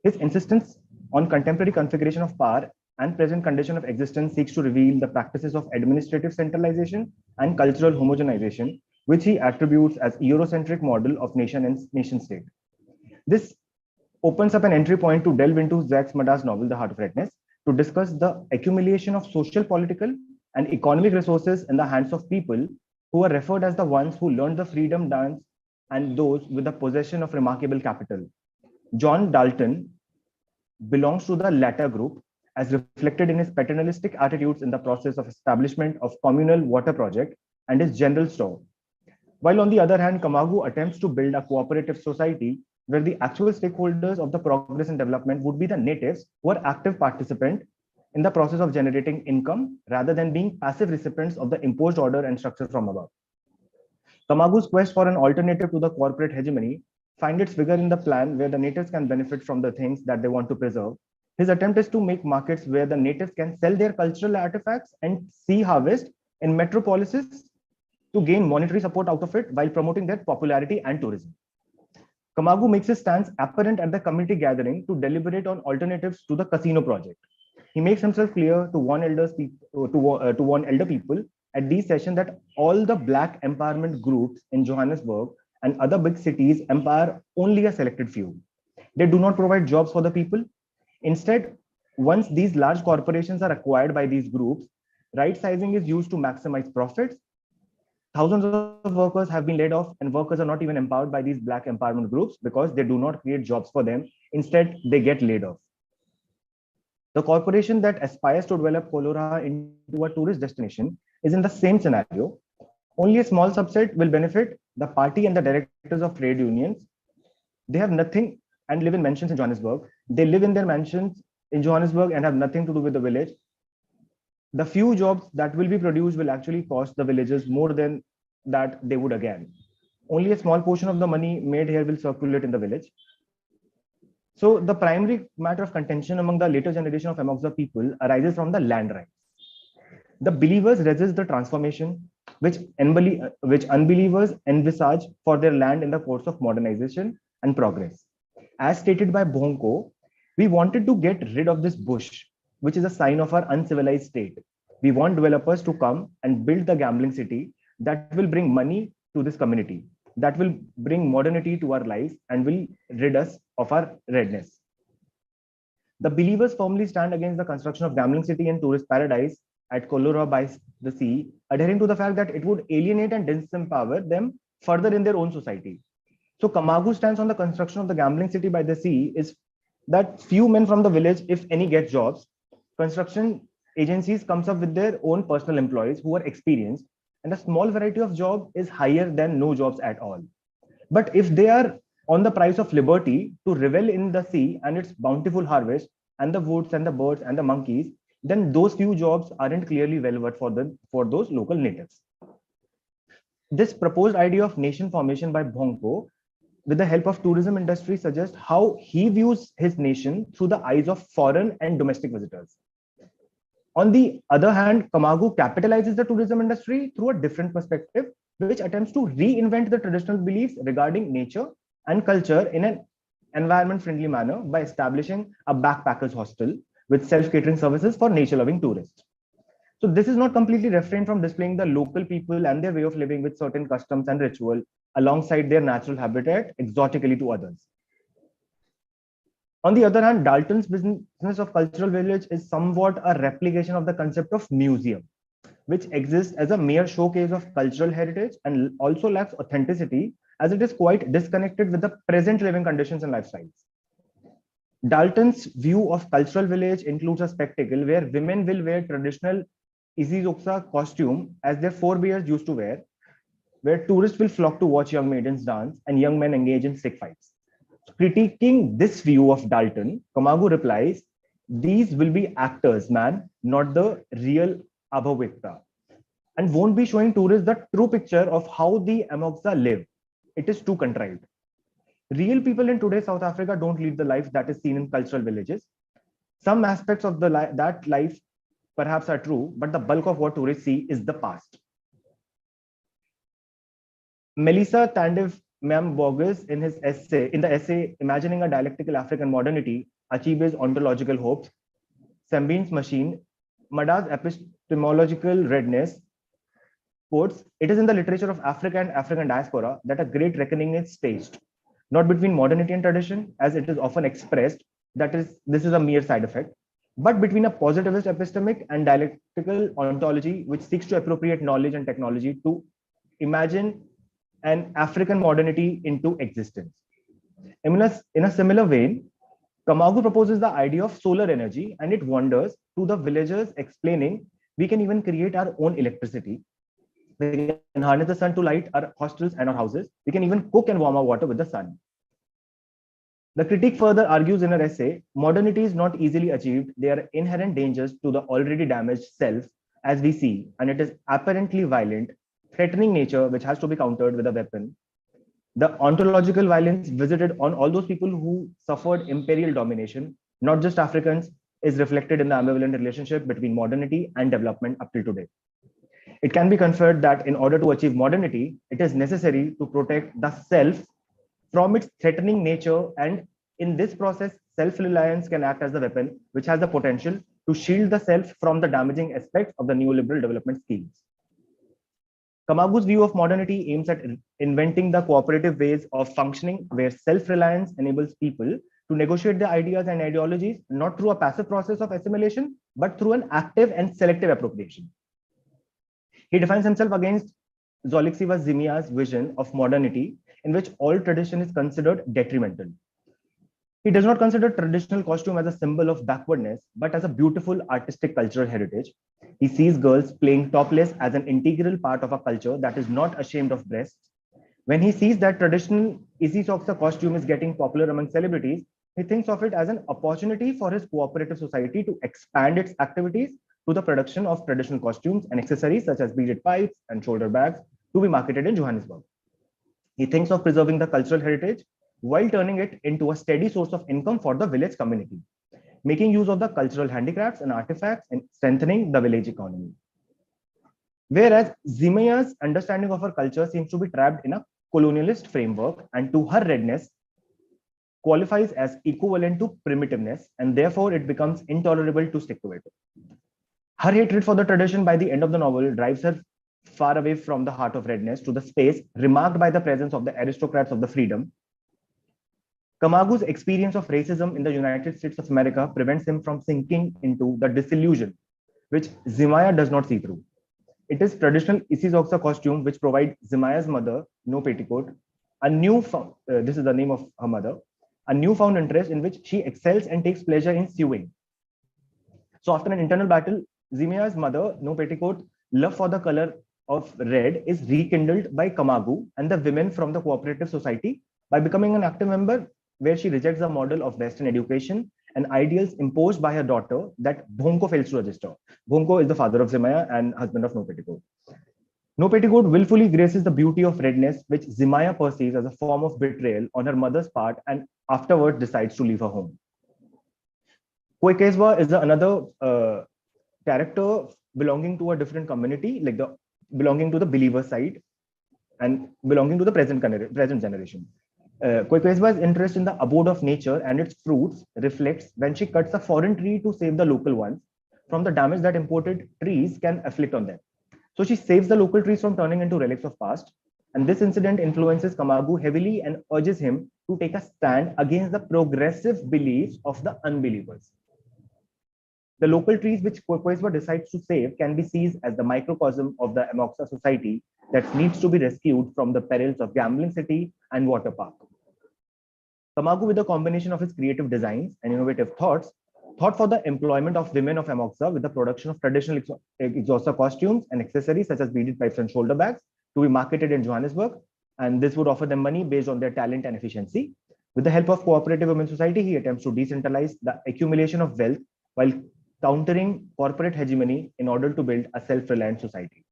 His insistence on contemporary configuration of power and present condition of existence seeks to reveal the practices of administrative centralization and cultural homogenization, which he attributes as Eurocentric model of nation and nation state. This opens up an entry point to delve into Jacques Mada's novel, The Heart of Redness, to discuss the accumulation of social, political, and economic resources in the hands of people who are referred as the ones who learned the freedom dance and those with the possession of remarkable capital. John Dalton belongs to the latter group, as reflected in his paternalistic attitudes in the process of establishment of communal water project and his general store. While on the other hand, Kamagu attempts to build a cooperative society where the actual stakeholders of the progress and development would be the natives who are active participants in the process of generating income rather than being passive recipients of the imposed order and structure from above. Kamagu's quest for an alternative to the corporate hegemony finds its figure in the plan where the natives can benefit from the things that they want to preserve. His attempt is to make markets where the natives can sell their cultural artifacts and sea harvest in metropolises to gain monetary support out of it while promoting their popularity and tourism. Kamagu makes his stance apparent at the community gathering to deliberate on alternatives to the casino project. He makes himself clear to warn to warn elder people at these sessions that all the black empowerment groups in Johannesburg and other big cities empower only a selected few. They do not provide jobs for the people. Instead, once these large corporations are acquired by these groups, right sizing is used to maximize profits. Thousands of workers have been laid off, and workers are not even empowered by these black empowerment groups because they do not create jobs for them. Instead, they get laid off. The corporation that aspires to develop Kolora into a tourist destination is in the same scenario. Only a small subset will benefit, the party and the directors of trade unions. They have nothing and live in mansions in Johannesburg. They live in their mansions in Johannesburg and have nothing to do with the village. The few jobs that will be produced will actually cost the villagers more than that they would again. Only a small portion of the money made here will circulate in the village. So the primary matter of contention among the later generation of Amoksa people arises from the land rights. The believers resist the transformation which unbelievers envisage for their land in the course of modernization and progress. As stated by Bhonko, we wanted to get rid of this bush, which is a sign of our uncivilized state. We want developers to come and build the gambling city that will bring money to this community, that will bring modernity to our lives and will rid us of our redness. The believers firmly stand against the construction of gambling city and tourist paradise at Kolora by the sea, adhering to the fact that it would alienate and disempower them further in their own society. So Kamagu stands on the construction of the gambling city by the sea is that few men from the village, if any, get jobs. Construction agencies comes up with their own personal employees who are experienced, and a small variety of job is higher than no jobs at all. But if they are on the price of liberty to revel in the sea and its bountiful harvest and the woods and the birds and the monkeys, then those few jobs aren't clearly well worth for those local natives. This proposed idea of nation formation by Bhonko, with the help of tourism industry, suggests how he views his nation through the eyes of foreign and domestic visitors. On the other hand, Kamagu capitalizes the tourism industry through a different perspective, which attempts to reinvent the traditional beliefs regarding nature and culture in an environment-friendly manner by establishing a backpackers hostel with self-catering services for nature-loving tourists. So this is not completely refrained from displaying the local people and their way of living with certain customs and ritual alongside their natural habitat exotically to others. On the other hand, Dalton's business of cultural village is somewhat a replication of the concept of museum, which exists as a mere showcase of cultural heritage and also lacks authenticity as it is quite disconnected with the present living conditions and lifestyles. Dalton's view of cultural village includes a spectacle where women will wear traditional Isizoksa costume as their forebears used to wear, where tourists will flock to watch young maidens dance and young men engage in stick fights. Critiquing this view of Dalton, Kamagu replies, these will be actors, man, not the real Abhavikta, and won't be showing tourists the true picture of how the Amoksa live. It is too contrived. Real people in today's South Africa don't lead the life that is seen in cultural villages. Some aspects of that life perhaps are true, but the bulk of what tourists see is the past. Melissa Tandiv Mem Borges, in the essay Imagining a Dialectical African Modernity, Achiebe's Ontological Hopes, Sambine's Machine, Mada's Epistemological Redness, quotes, it is in the literature of Africa and African diaspora that a great reckoning is staged, not between modernity and tradition, as it is often expressed, this is a mere side effect, but between a positivist epistemic and dialectical ontology, which seeks to appropriate knowledge and technology to imagine an African modernity into existence. In a similar vein, Kamagu proposes the idea of solar energy, and it wonders to the villagers, explaining we can even create our own electricity. We can harness the sun to light our hostels and our houses. We can even cook and warm our water with the sun. The critique further argues in her essay, modernity is not easily achieved. There are inherent dangers to the already damaged self, as we see, and it is apparently violent, threatening nature, which has to be countered with a weapon. The ontological violence visited on all those people who suffered imperial domination, not just Africans, is reflected in the ambivalent relationship between modernity and development up till today. It can be conferred that in order to achieve modernity, it is necessary to protect the self from its threatening nature, and in this process, self-reliance can act as the weapon, which has the potential to shield the self from the damaging aspects of the neoliberal development schemes. Kamagu's view of modernity aims at inventing the cooperative ways of functioning where self-reliance enables people to negotiate their ideas and ideologies, not through a passive process of assimilation, but through an active and selective appropriation. He defines himself against Zolixiva Zimia's vision of modernity, in which all tradition is considered detrimental. He does not consider traditional costume as a symbol of backwardness, but as a beautiful artistic cultural heritage. He sees girls playing topless as an integral part of a culture that is not ashamed of breasts. When he sees that traditional Isi Soksa costume is getting popular among celebrities, he thinks of it as an opportunity for his cooperative society to expand its activities to the production of traditional costumes and accessories such as beaded pipes and shoulder bags to be marketed in Johannesburg. He thinks of preserving the cultural heritage while turning it into a steady source of income for the village community, making use of the cultural handicrafts and artifacts and strengthening the village economy. Whereas Zimaya's understanding of her culture seems to be trapped in a colonialist framework, and to her redness qualifies as equivalent to primitiveness, and therefore it becomes intolerable to stick to it. Her hatred for the tradition by the end of the novel drives her far away from the heart of redness to the space remarked by the presence of the aristocrats of the freedom. Kamagu's experience of racism in the United States of America prevents him from sinking into the disillusion, which Zimaya does not see through. It is traditional Isizoksa costume which provides Zimaya's mother, No Petticoat, this is the name of her mother, a newfound interest in which she excels and takes pleasure in sewing. So after an internal battle, Zimaya's mother, No Petticoat, love for the color of red is rekindled by Kamagu and the women from the cooperative society by becoming an active member, where she rejects the model of Western education and ideals imposed by her daughter that Bhonko fails to register. Bhonko is the father of Zimaya and husband of No Petticoat. No Petticoat willfully graces the beauty of redness, which Zimaya perceives as a form of betrayal on her mother's part, and afterwards decides to leave her home. Kwekeswa is another character belonging to a different community, like belonging to the believer side and belonging to the present generation. Kwekeswa's interest in the abode of nature and its fruits reflects when she cuts a foreign tree to save the local ones from the damage that imported trees can afflict on them. So she saves the local trees from turning into relics of past. And this incident influences Kamagu heavily and urges him to take a stand against the progressive beliefs of the unbelievers. The local trees which Kwekeswa decides to save can be seized as the microcosm of the Amoxa society that needs to be rescued from the perils of gambling city and water park. Kamagu, with a combination of his creative designs and innovative thought for the employment of women of Amoxa with the production of traditional Xhosa costumes and accessories such as beaded pipes and shoulder bags to be marketed in Johannesburg, and this would offer them money based on their talent and efficiency. With the help of cooperative women society, he attempts to decentralize the accumulation of wealth while countering corporate hegemony in order to build a self-reliant society.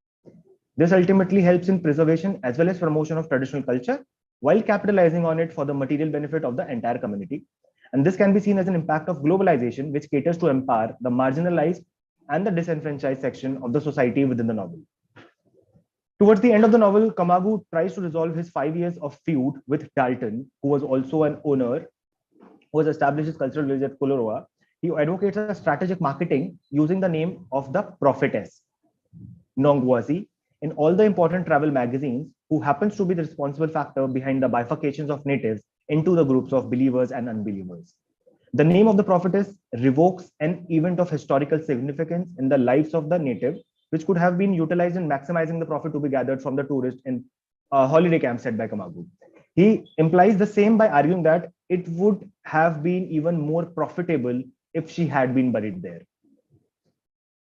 This ultimately helps in preservation as well as promotion of traditional culture while capitalizing on it for the material benefit of the entire community. And this can be seen as an impact of globalization, which caters to empower the marginalized and the disenfranchised section of the society within the novel. Towards the end of the novel, Kamagu tries to resolve his 5 years of feud with Dalton, who was also an owner, who has established his cultural village at Koloroa. He advocates a strategic marketing using the name of the prophetess, Nongwazi, in all the important travel magazines, who happens to be the responsible factor behind the bifurcations of natives into the groups of believers and unbelievers. The name of the prophetess revokes an event of historical significance in the lives of the native, which could have been utilized in maximizing the profit to be gathered from the tourists in a holiday camp set by Kamagu. He implies the same by arguing that it would have been even more profitable if she had been buried there.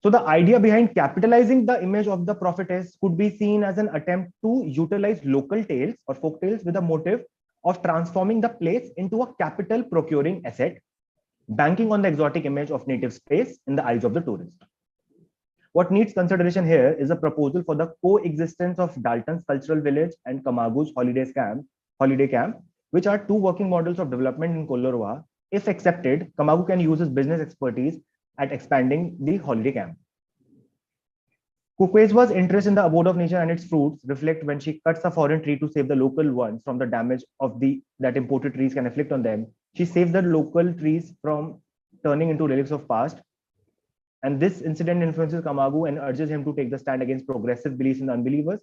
So the idea behind capitalizing the image of the prophetess could be seen as an attempt to utilize local tales or folk tales with a motive of transforming the place into a capital procuring asset, banking on the exotic image of native space in the eyes of the tourist. What needs consideration here is a proposal for the coexistence of Dalton's cultural village and Kamagu's holiday camp, which are two working models of development in Koloroa. If accepted, Kamagu can use his business expertise at expanding the holiday camp. Kwekeswa's interest in the abode of nature and its fruits reflect when she cuts a foreign tree to save the local ones from the damage of that imported trees can afflict on them. She saves the local trees from turning into relics of past. And this incident influences Kamagu and urges him to take the stand against progressive beliefs in unbelievers.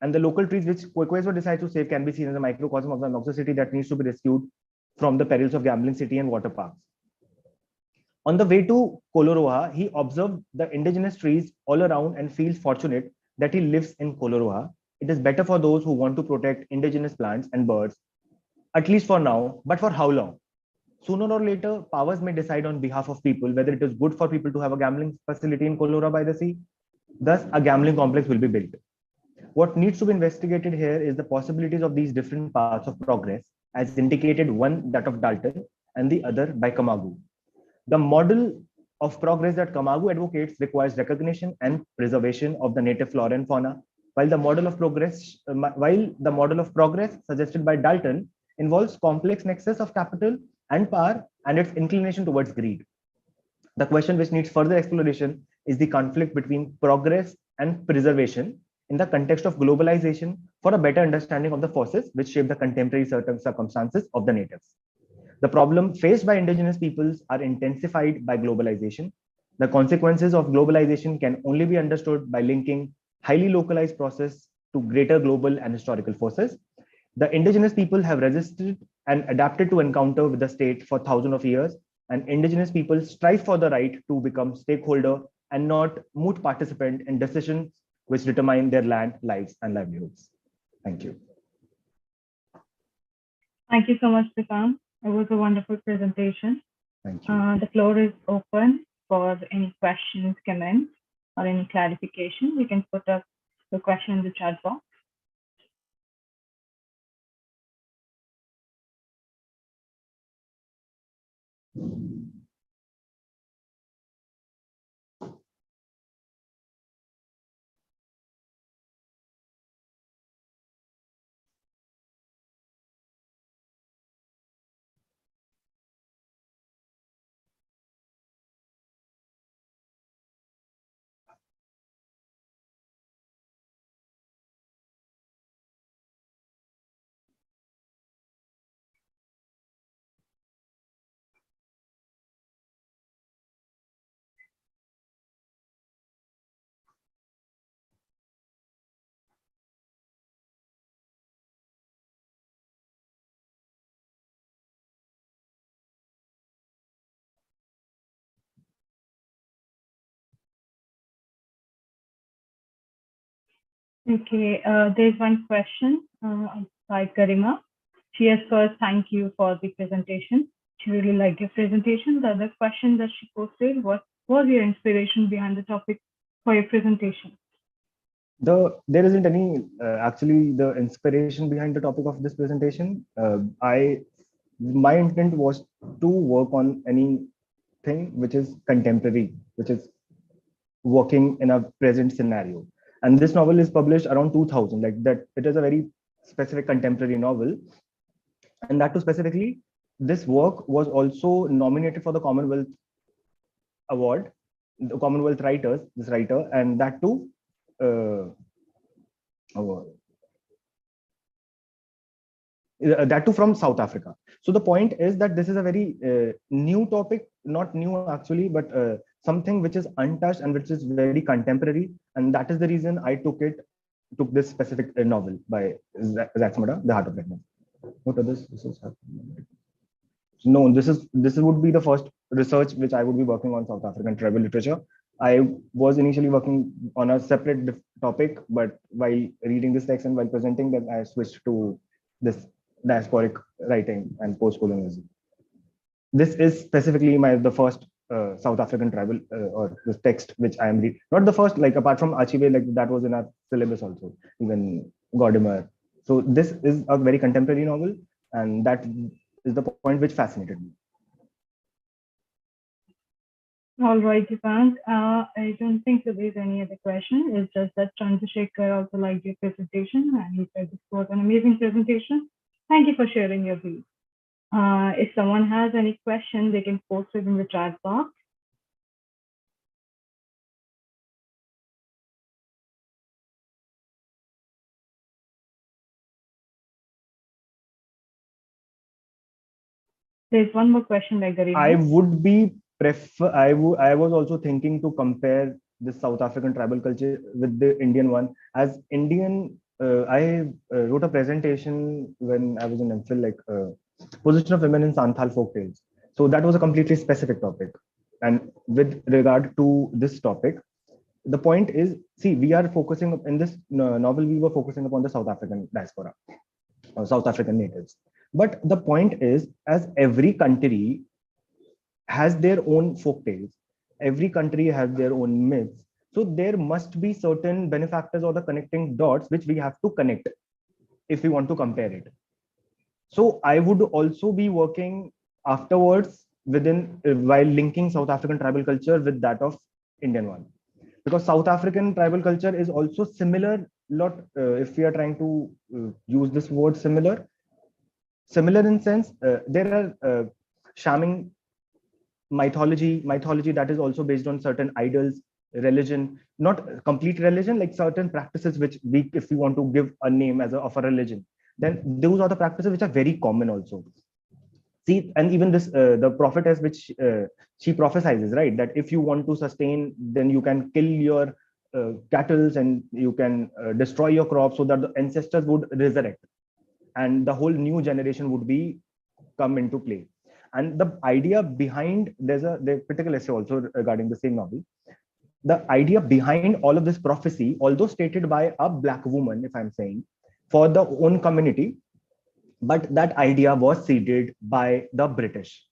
And the local trees which Kwekwezo decides to save can be seen as a microcosm of the Noxus city that needs to be rescued from the perils of gambling city and water parks. On the way to Koloroha, he observed the indigenous trees all around and feels fortunate that he lives in Koloroha. It is better for those who want to protect indigenous plants and birds, at least for now, but for how long? Sooner or later, powers may decide on behalf of people whether it is good for people to have a gambling facility in Kolora by the sea. Thus, a gambling complex will be built. What needs to be investigated here is the possibilities of these different paths of progress, as indicated, one that of Dalton and the other by Kamagu. The model of progress that Kamagu advocates requires recognition and preservation of the native flora and fauna, while the model of progress suggested by Dalton involves complex nexus of capital and power and its inclination towards greed. The question which needs further exploration is the conflict between progress and preservation in the context of globalization for a better understanding of the forces which shape the contemporary certain circumstances of the natives. The problem faced by indigenous peoples are intensified by globalization. The consequences of globalization can only be understood by linking highly localized process to greater global and historical forces. The indigenous people have resisted and adapted to encounter with the state for thousands of years, and indigenous people strive for the right to become stakeholder and not moot participant in decisions which determine their land, lives, and livelihoods. Thank you. Thank you so much, Srikant. It was a wonderful presentation. Thank you. The floor is open for any questions, comments, or any clarification. You can put up the question in the chat box. Okay, there's one question by Garima. She has first thank you for the presentation. She really liked your presentation. The other question that she posted was your inspiration behind the topic for your presentation? There isn't any actually the inspiration behind the topic of this presentation. My intent was to work on anything which is contemporary, which is working in a present scenario. And this novel is published around 2000, like that. It is a very specific contemporary novel, and that too specifically, this work was also nominated for the Commonwealth Award, the Commonwealth Writers, this writer, and that too. That too from South Africa. So the point is that this is a very new topic, not new actually, but something which is untouched and which is very contemporary, and that is the reason I took this specific novel by Zaxmada, The Heart of Redmond. What others? No, this would be the first research which I would be working on South African tribal literature. I was initially working on a separate topic, but while reading this text and while presenting that, I switched to this diasporic writing and post-colonialism. This is specifically the first South African tribal or the text which I am reading. Not the first, like apart from Archive, like that was in our syllabus also, even Godimer. So this is a very contemporary novel, and that is the point which fascinated me. All right, Divant. I don't think that there's any other question. It's just that Chandrasekhar also liked your presentation, and he said this was an amazing presentation. Thank you for sharing your views. If someone has any question, they can post it in the chat box. There's one more question by Garima. I would be I was also thinking to compare the South African tribal culture with the Indian one. As Indian, I wrote a presentation when I was in MPhil, like position of women in Santhal folk tales. So that was a completely specific topic. And with regard to this topic, the point is, see, we are focusing in this novel, we were focusing upon the South African diaspora or South African natives. But the point is, as every country has their own folk tales, every country has their own myths. So there must be certain benefactors or the connecting dots which we have to connect if we want to compare it. So I would also be working afterwards within while linking South African tribal culture with that of Indian one, because South African tribal culture is also similar. Lot if we are trying to use this word similar in sense, there are shamming mythology that is also based on certain idols, religion, not complete religion, like certain practices which we, if we want to give a name as of a religion, then those are the practices which are very common also. See, and even this the prophetess which she prophesizes, right, that if you want to sustain, then you can kill your cattle and you can destroy your crops so that the ancestors would resurrect and the whole new generation would be come into play. And the idea behind, there's a particular essay also regarding the same novel. The idea behind all of this prophecy, although stated by a black woman, if I'm saying, for the own community, but that idea was seeded by the British,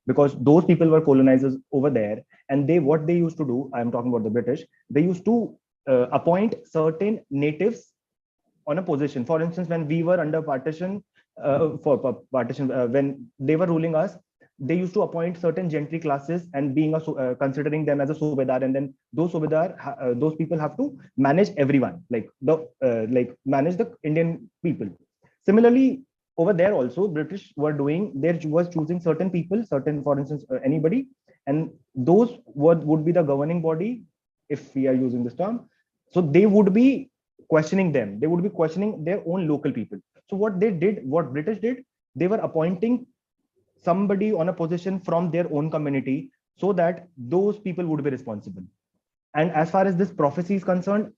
because those people were colonizers over there, and they, what they used to do, I'm talking about the British, they used to appoint certain natives on a position. For instance, when we were under partition, when they were ruling us, they used to appoint certain gentry classes and being considering them as a subedar, and then those subedar, those people have to manage everyone, like manage the Indian people. Similarly, over there also, British were doing, they was choosing certain people, certain, for instance, anybody, and those would be the governing body, if we are using this term. So they would be questioning them, they would be questioning their own local people. So what they did, what British did, they were appointing somebody on a position from their own community so that those people would be responsible. And as far as this prophecy is concerned,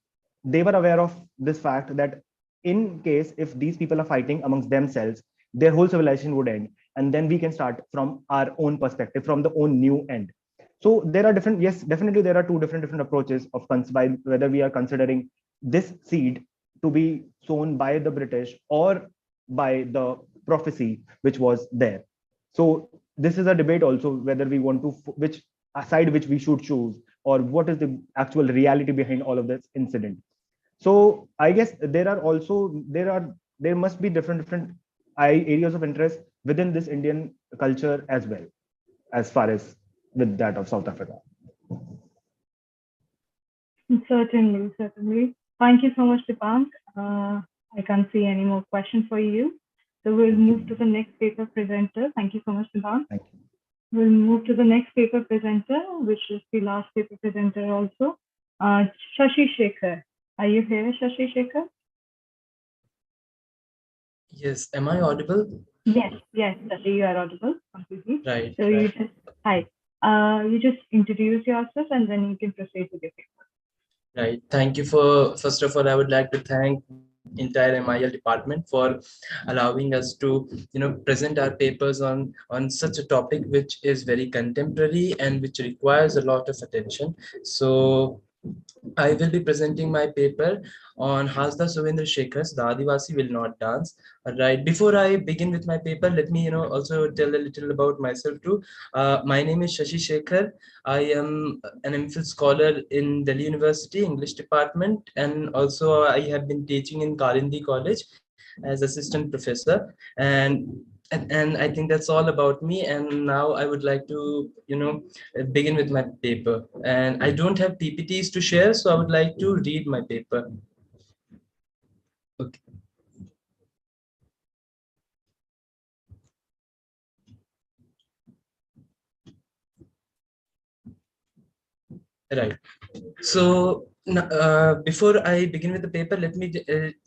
they were aware of this fact that in case if these people are fighting amongst themselves, their whole civilization would end, and then we can start from our own perspective, from the own new end. So there are different, yes, definitely there are two different approaches of whether we are considering this seed to be sown by the British or by the prophecy which was there. So this is a debate also, whether we want to, which side which we should choose, or what is the actual reality behind all of this incident. So I guess there are also, there must be different areas of interest within this Indian culture as well, as far as with that of South Africa. Certainly. Thank you so much, Dipank. I can't see any more questions for you. So we'll move to the next paper presenter. Thank you so much, Dipank. Thank you. We'll move to the next paper presenter, which is the last paper presenter also. Shashi Shekhar. Are you here, Shashi Shekhar? Yes, am I audible? Yes, Shashi, you are audible completely. Right. So you just, hi. You just introduce yourself and then you can proceed with your paper. Right. Thank you for, first of all, I would like to thank entire MIL department for allowing us to, present our papers on such a topic which is very contemporary and which requires a lot of attention. So I will be presenting my paper on Hasda Suvendra Shekhar's The Adivasi Will Not Dance. Right. Before I begin with my paper, let me also tell a little about myself too. My name is Shashi Shekhar. I am an MPhil scholar in Delhi University English department, and also I have been teaching in Kalindi College as assistant professor. And I think that's all about me. And now I would like to begin with my paper. And I don't have PPTs to share, so I would like to read my paper. Okay. Right. So before I begin with the paper, let me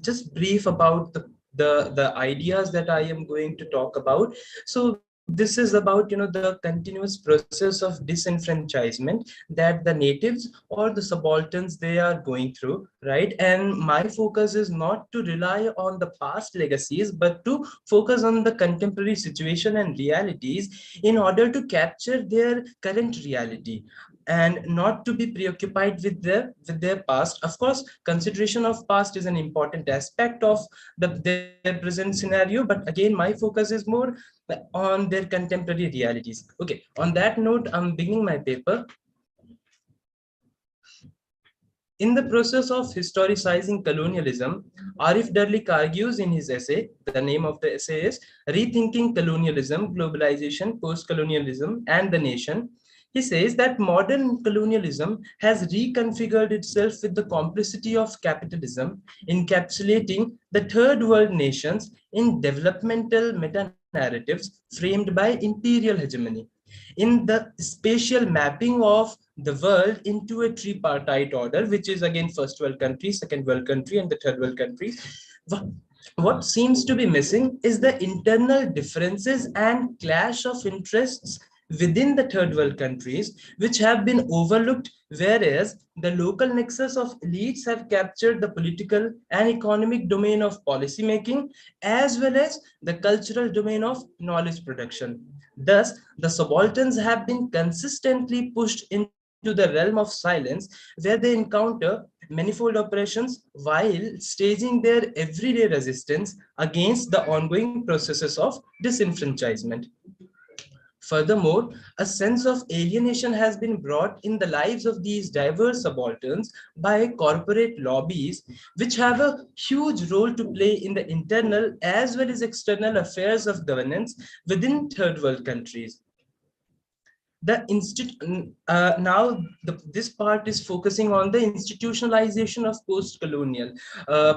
just brief about the ideas that I am going to talk about. So this is about, the continuous process of disenfranchisement that the natives or the subalterns they are going through, right? And my focus is not to rely on the past legacies, but to focus on the contemporary situation and realities in order to capture their current reality, and not to be preoccupied with their past. Of course, consideration of past is an important aspect of their present scenario, but again, my focus is more on their contemporary realities. Okay, on that note, I'm beginning my paper. In the process of historicizing colonialism, Arif Darlik argues in his essay, the name of the essay is Rethinking Colonialism, Globalization, Post-Colonialism, and the Nation. He says that modern colonialism has reconfigured itself with the complicity of capitalism, encapsulating the third world nations in developmental meta-narratives framed by imperial hegemony. In the spatial mapping of the world into a tripartite order, which is again first world country, second world country, and the third world country, what seems to be missing is the internal differences and clash of interests within the third world countries, which have been overlooked, whereas the local nexus of elites have captured the political and economic domain of policy making, as well as the cultural domain of knowledge production. Thus, the subalterns have been consistently pushed into the realm of silence, where they encounter manifold oppressions while staging their everyday resistance against the ongoing processes of disenfranchisement. Furthermore, a sense of alienation has been brought in the lives of these diverse subalterns by corporate lobbies, which have a huge role to play in the internal as well as external affairs of governance within third world countries. This part is focusing on the institutionalization of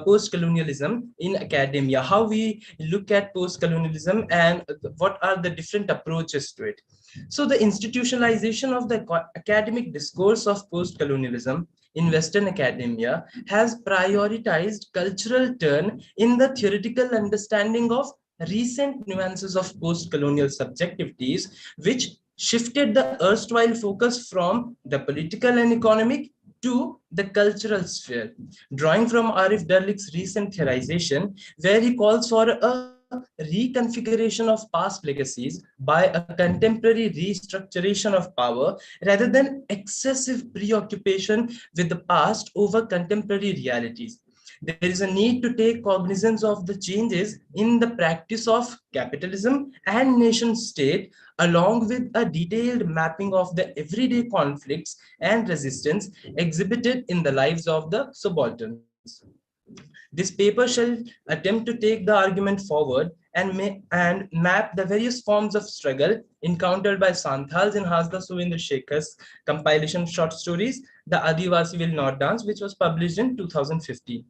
post-colonialism in academia, how we look at post-colonialism and what are the different approaches to it. So the institutionalization of the academic discourse of post-colonialism in Western academia has prioritized cultural turn in the theoretical understanding of recent nuances of post-colonial subjectivities, which shifted the erstwhile focus from the political and economic to the cultural sphere. Drawing from Arif Darlik's recent theorization, where he calls for a reconfiguration of past legacies by a contemporary restructuration of power rather than excessive preoccupation with the past over contemporary realities. There is a need to take cognizance of the changes in the practice of capitalism and nation state, along with a detailed mapping of the everyday conflicts and resistance exhibited in the lives of the subalterns. This paper shall attempt to take the argument forward and map the various forms of struggle encountered by Santals in Hasda Suvendra Shekhar's compilation of short stories, The Adivasi Will Not Dance, which was published in 2015.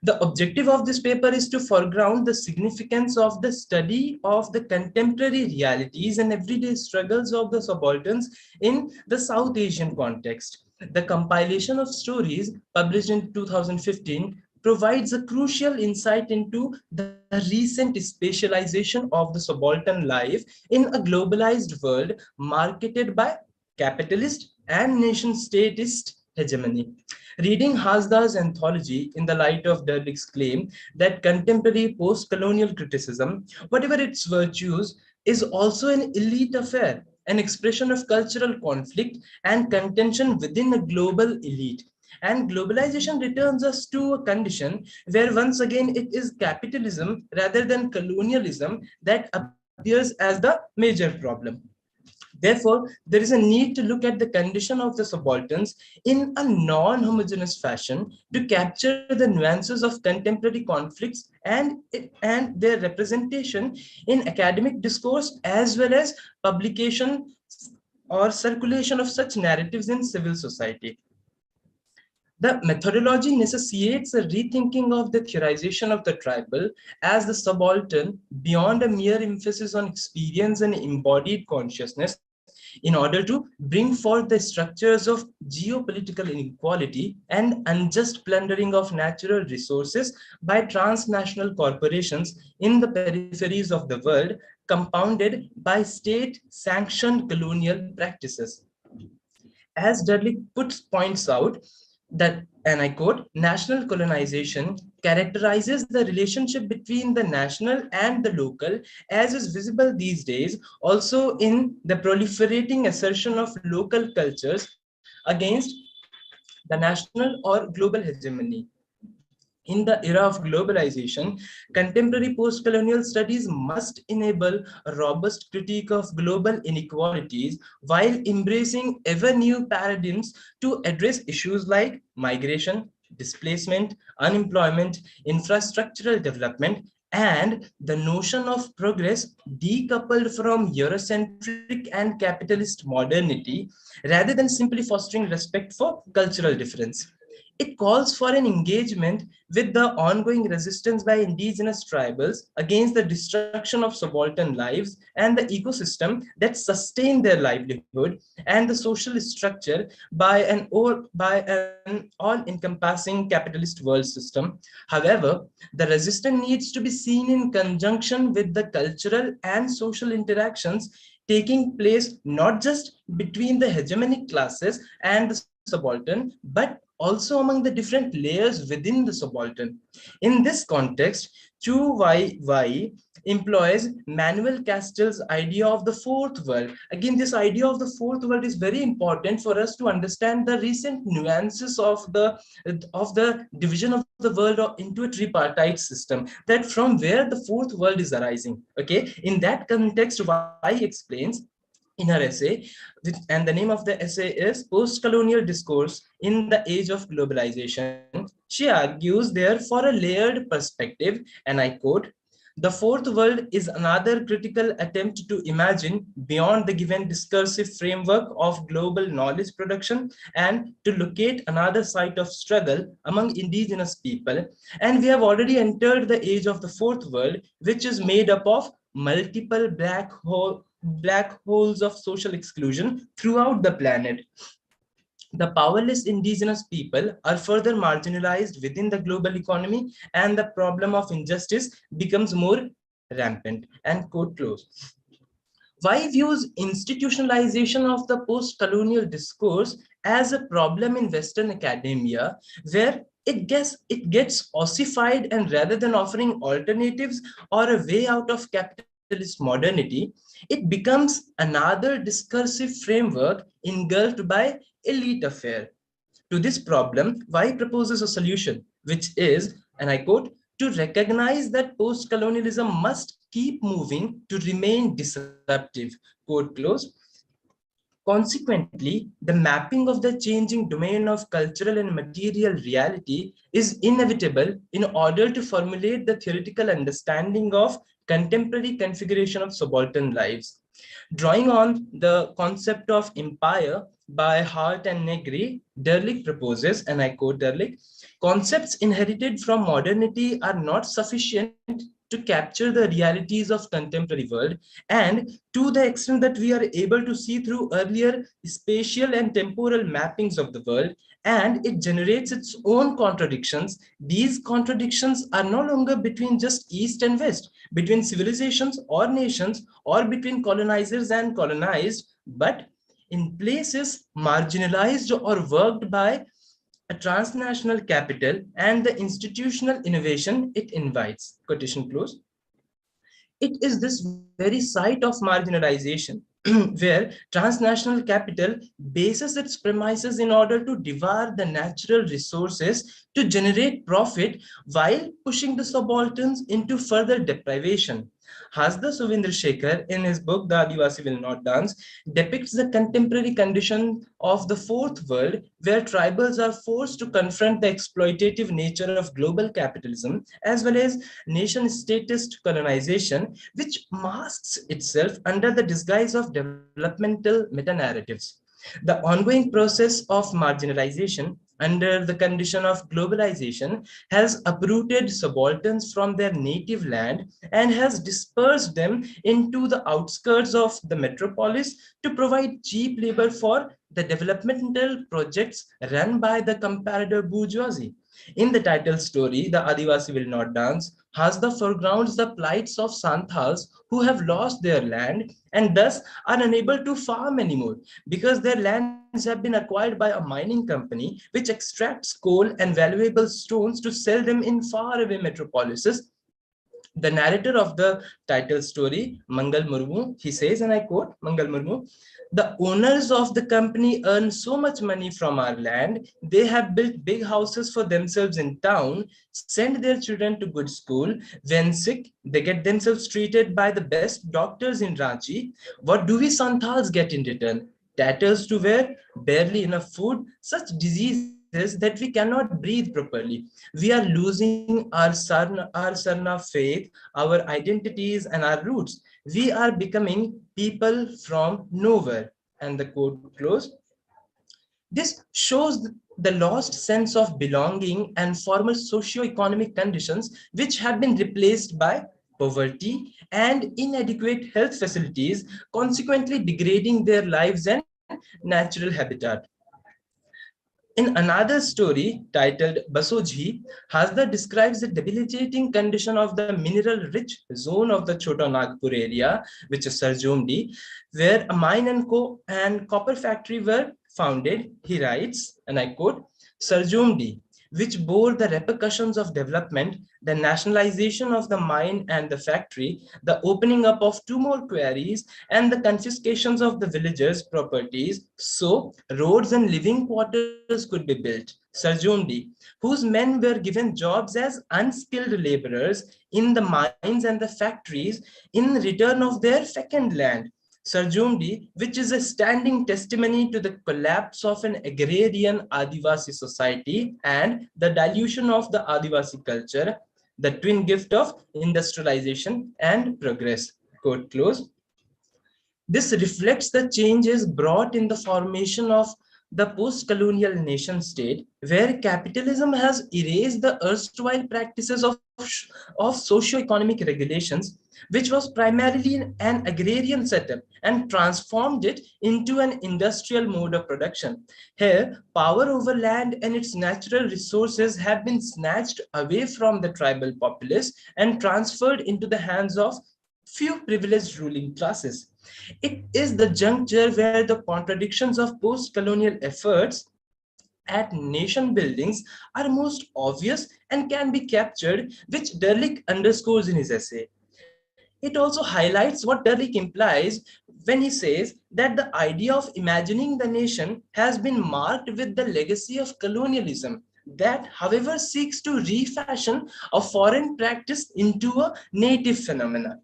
The objective of this paper is to foreground the significance of the study of the contemporary realities and everyday struggles of the subalterns in the South Asian context. The compilation of stories published in 2015 provides a crucial insight into the recent spatialization of the subaltern life in a globalized world marketed by capitalist and nation-statist hegemony. Reading Hasda's anthology in the light of Darlik's claim that contemporary post-colonial criticism, whatever its virtues, is also an elite affair, an expression of cultural conflict and contention within a global elite. And globalization returns us to a condition where once again it is capitalism rather than colonialism that appears as the major problem. Therefore, there is a need to look at the condition of the subalterns in a non-homogeneous fashion to capture the nuances of contemporary conflicts and their representation in academic discourse as well as publication or circulation of such narratives in civil society. The methodology necessitates a rethinking of the theorization of the tribal as the subaltern beyond a mere emphasis on experience and embodied consciousness in order to bring forth the structures of geopolitical inequality and unjust plundering of natural resources by transnational corporations in the peripheries of the world, compounded by state-sanctioned colonial practices. As Dudley points out, that, and I quote, national colonization characterizes the relationship between the national and the local, as is visible these days also in the proliferating assertion of local cultures against the national or global hegemony. In the era of globalization, contemporary post-colonial studies must enable a robust critique of global inequalities while embracing ever new paradigms to address issues like migration, displacement, unemployment, infrastructural development, and the notion of progress decoupled from Eurocentric and capitalist modernity, rather than simply fostering respect for cultural difference. It calls for an engagement with the ongoing resistance by indigenous tribals against the destruction of subaltern lives and the ecosystem that sustain their livelihood, and the social structure by an all-encompassing capitalist world system. However, the resistance needs to be seen in conjunction with the cultural and social interactions taking place not just between the hegemonic classes and the subaltern, but also among the different layers within the subaltern. In this context, Chu Wai employs Manuel Castell's idea of the fourth world. Again, this idea of the fourth world is very important for us to understand the recent nuances of the division of the world into a tripartite system, that from where the fourth world is arising. Okay, in that context, Wai explains in her essay, and the name of the essay is Post-Colonial Discourse in the Age of Globalization. She argues there for a layered perspective, and I quote, "The fourth world is another critical attempt to imagine beyond the given discursive framework of global knowledge production and to locate another site of struggle among indigenous people. And we have already entered the age of the fourth world, which is made up of multiple black holes of social exclusion throughout the planet. The powerless indigenous people are further marginalized within the global economy, and the problem of injustice becomes more rampant." And quote close. Why views institutionalization of the post-colonial discourse as a problem in Western academia, where it gets ossified, and rather than offering alternatives or a way out of capitalist modernity, it becomes another discursive framework engulfed by elite affair. To this problem, Why proposes a solution, which is, and I quote, "to recognize that post-colonialism must keep moving to remain disruptive," quote close. Consequently, the mapping of the changing domain of cultural and material reality is inevitable in order to formulate the theoretical understanding of contemporary configuration of subaltern lives. Drawing on the concept of empire by Hart and Negri, Derlich proposes, and I quote Derlich, "Concepts inherited from modernity are not sufficient to capture the realities of contemporary world, and to the extent that we are able to see through earlier spatial and temporal mappings of the world, and it generates its own contradictions. These contradictions are no longer between just East and West, between civilizations or nations, or between colonizers and colonized, but in places marginalized or worked by a transnational capital and the institutional innovation it invites." Quotation close. It is this very site of marginalization where transnational capital bases its premises in order to devour the natural resources to generate profit while pushing the subalterns into further deprivation. Hasda Suvindra Shekhar, in his book The Adivasi Will Not Dance, depicts the contemporary condition of the fourth world, where tribals are forced to confront the exploitative nature of global capitalism as well as nation-statist colonization, which masks itself under the disguise of developmental meta-narratives. The ongoing process of marginalization under the condition of globalization, has uprooted subalterns from their native land and has dispersed them into the outskirts of the metropolis to provide cheap labor for the developmental projects run by the comparative bourgeoisie. In the title story, The Adivasi Will Not Dance has the foregrounds the plights of Santals who have lost their land and thus are unable to farm anymore because their lands have been acquired by a mining company which extracts coal and valuable stones to sell them in faraway metropolises. The narrator of the title story, Mangal Murmu, he says, and I quote Mangal Murmu, the owners of the company earn so much money from our land, they have built big houses for themselves in town, send their children to good school. When sick, they get themselves treated by the best doctors in Ranchi. What do we Santals get in return? Tatters to wear, barely enough food, such diseases that we cannot breathe properly. We are losing our sarna faith, our identities, and our roots. We are becoming people from nowhere. And the quote closed. This shows the lost sense of belonging and former socio-economic conditions which have been replaced by poverty and inadequate health facilities, consequently degrading their lives and natural habitat. In another story titled Basojhi, Hasda describes the debilitating condition of the mineral-rich zone of the Chota Nagpur area, which is Sarjomdi, where a mine and copper factory were founded. He writes, and I quote, Sarjomdi, which bore the repercussions of development, the nationalization of the mine and the factory, the opening up of two more quarries, and the confiscations of the villagers' properties, so roads and living quarters could be built. Sarjomdi, whose men were given jobs as unskilled laborers in the mines and the factories in return of their fecund land. Sarjomdi, which is a standing testimony to the collapse of an agrarian Adivasi society and the dilution of the Adivasi culture, the twin gift of industrialization and progress. Quote close. This reflects the changes brought in the formation of the post-colonial nation state, where capitalism has erased the erstwhile practices of socio-economic regulations, which was primarily an agrarian setup, and transformed it into an industrial mode of production. Here, power over land and its natural resources have been snatched away from the tribal populace and transferred into the hands of few privileged ruling classes. It is the juncture where the contradictions of post-colonial efforts at nation buildings are most obvious and can be captured, which Derlick underscores in his essay. It also highlights what Derlick implies when he says that the idea of imagining the nation has been marked with the legacy of colonialism that, however, seeks to refashion a foreign practice into a native phenomenon.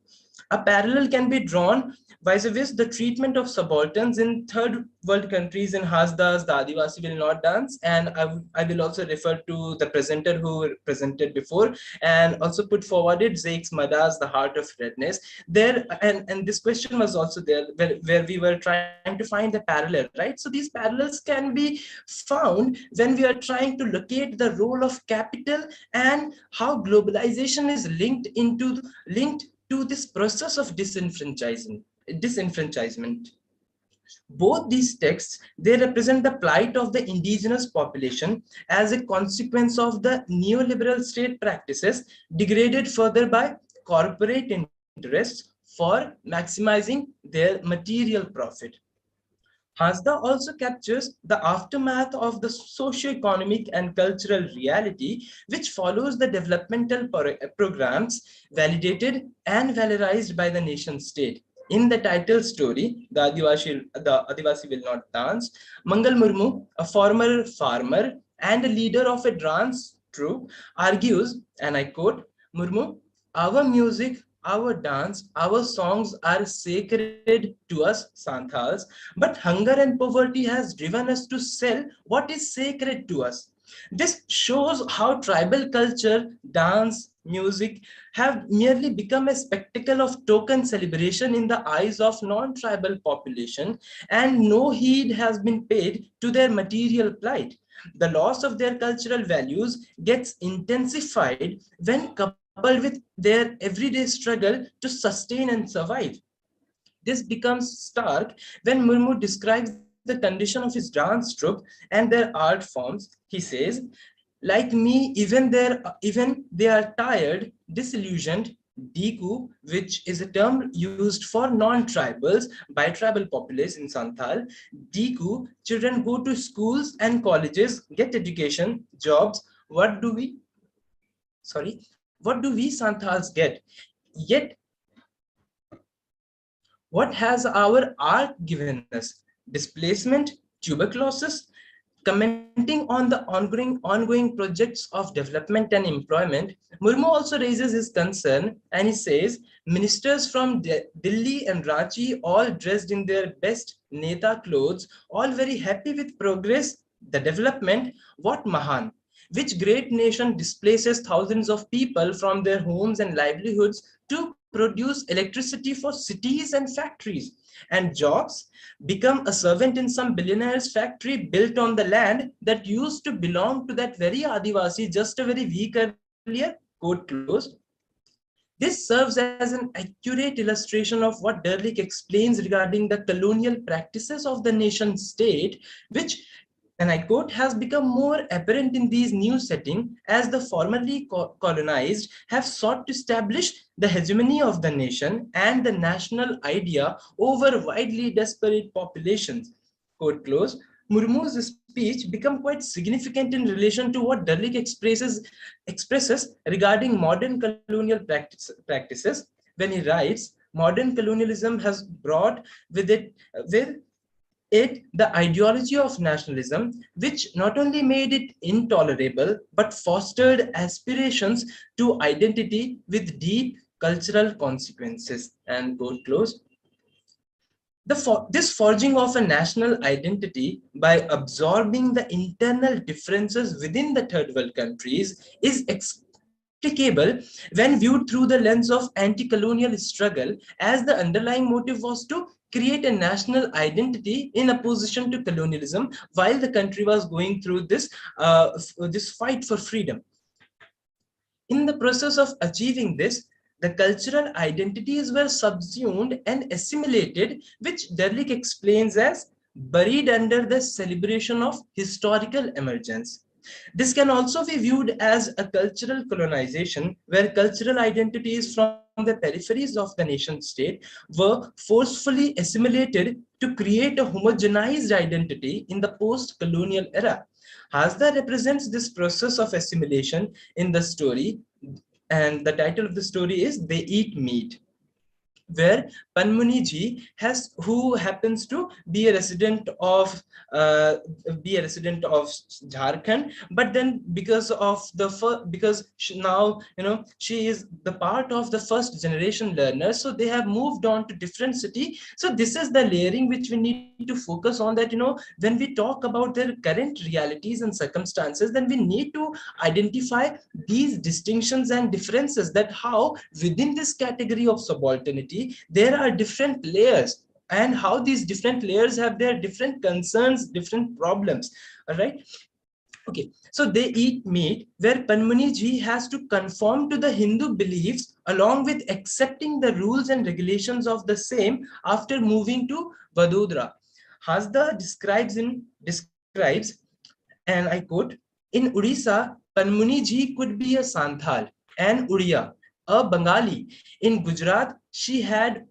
A parallel can be drawn vis-a-vis the treatment of subalterns in third world countries in Hasdas, the Adivasi will not dance. And I will also refer to the presenter who presented before and also put forwarded Zakes Mada's The Heart of Redness. There, and this question was also there where we were trying to find the parallel, right? So these parallels can be found when we are trying to locate the role of capital and how globalization is linked to this process of disenfranchisement. Both these texts, they represent the plight of the indigenous population as a consequence of the neoliberal state practices degraded further by corporate interests for maximizing their material profit. Hasda also captures the aftermath of the socio-economic and cultural reality which follows the developmental programs validated and valorized by the nation state. In the title story, the Adivasi Will Not Dance, Mangal Murmu, a former farmer and a leader of a dance troupe, argues, and I quote, Murmu, our music, our dance, our songs are sacred to us Santals, but hunger and poverty has driven us to sell what is sacred to us. This shows how tribal culture, dance, music have merely become a spectacle of token celebration in the eyes of non-tribal population, and no heed has been paid to their material plight. The loss of their cultural values gets intensified when coupled with their everyday struggle to sustain and survive. This becomes stark when Murmu describes the condition of his dance troupe and their art forms. He says, like me, even they are tired, disillusioned. Diku, which is a term used for non-tribals by tribal populace in Santhal. Diku, children go to schools and colleges, get education, jobs. What do we Santhals get? Yet, what has our art given us? Displacement, tuberculosis. Commenting on the ongoing projects of development and employment, Murmu also raises his concern and he says, ministers from Delhi and Ranchi, all dressed in their best Neta clothes, all very happy with progress, the development, what Mahan? Which great nation displaces thousands of people from their homes and livelihoods to produce electricity for cities and factories? And jobs become a servant in some billionaire's factory built on the land that used to belong to that very Adivasi just a very week earlier, quote closed. This serves as an accurate illustration of what Derlick explains regarding the colonial practices of the nation state, which, and I quote, has become more apparent in these new settings as the formerly colonized have sought to establish the hegemony of the nation and the national idea over widely disparate populations. Quote close. Murmu's speech become quite significant in relation to what Derlick expresses regarding modern colonial practices when he writes, modern colonialism has brought with it the ideology of nationalism, which not only made it intolerable, but fostered aspirations to identity with deep cultural consequences. And quote close. This forging of a national identity by absorbing the internal differences within the third world countries is explicable when viewed through the lens of anti-colonial struggle, as the underlying motive was to create a national identity in opposition to colonialism while the country was going through this fight for freedom. In the process of achieving this, the cultural identities were subsumed and assimilated, which Derlick explains as buried under the celebration of historical emergence. This can also be viewed as a cultural colonization, where cultural identities from the peripheries of the nation state were forcefully assimilated to create a homogenized identity in the post-colonial era. Hasda represents this process of assimilation in the story, and the title of the story is They Eat Meat, where Panmuni ji who happens to be a resident of Jharkhand, but then because now she is the part of the first generation learners, so they have moved on to different city. So this is the layering which we need to focus on, that when we talk about their current realities and circumstances, then we need to identify these distinctions and differences, that how within this category of subalternity there are different layers, and how these different layers have their different concerns, different problems. All right. Okay, so they eat meat, where Panmuni ji has to conform to the Hindu beliefs along with accepting the rules and regulations of the same after moving to Vadodara. Hasda describes, and I quote, in Odisha, Panmuni ji could be a Santhal, an Uriya, a Bengali. In Gujarat, she had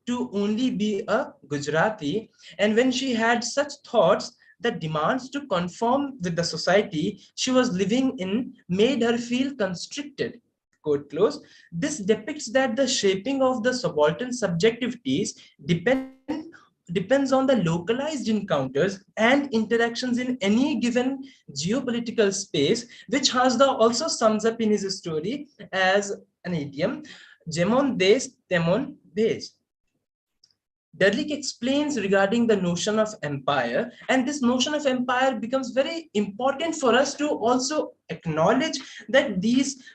to only be a Gujarati. And when she had such thoughts, the demands to conform with the society she was living in made her feel constricted. Quote close. This depicts that the shaping of the subaltern subjectivities depends on the localized encounters and interactions in any given geopolitical space, which Hasda also sums up in his story as an idiom, Jemon Des Temon Bej. Derlick explains regarding the notion of empire, and this notion of empire becomes very important for us to also acknowledge that these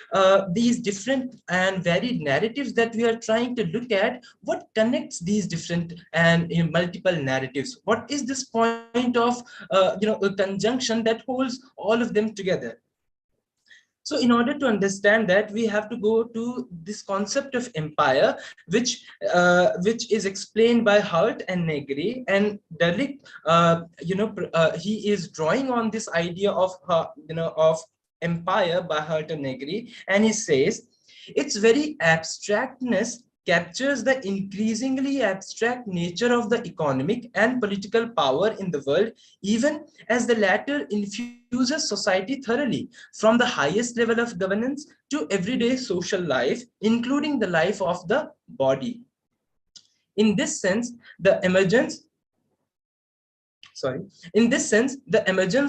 different and varied narratives that we are trying to look at, what connects these different and multiple narratives? What is this point of a conjunction that holds all of them together? So in order to understand that, we have to go to this concept of empire, which is explained by Hart and Negri. And Derlick, he is drawing on this idea of empire by Hart and Negri, and he says its very abstractness captures the increasingly abstract nature of the economic and political power in the world, even as the latter infuses society thoroughly, from the highest level of governance to everyday social life, including the life of the body. In this sense, the emergence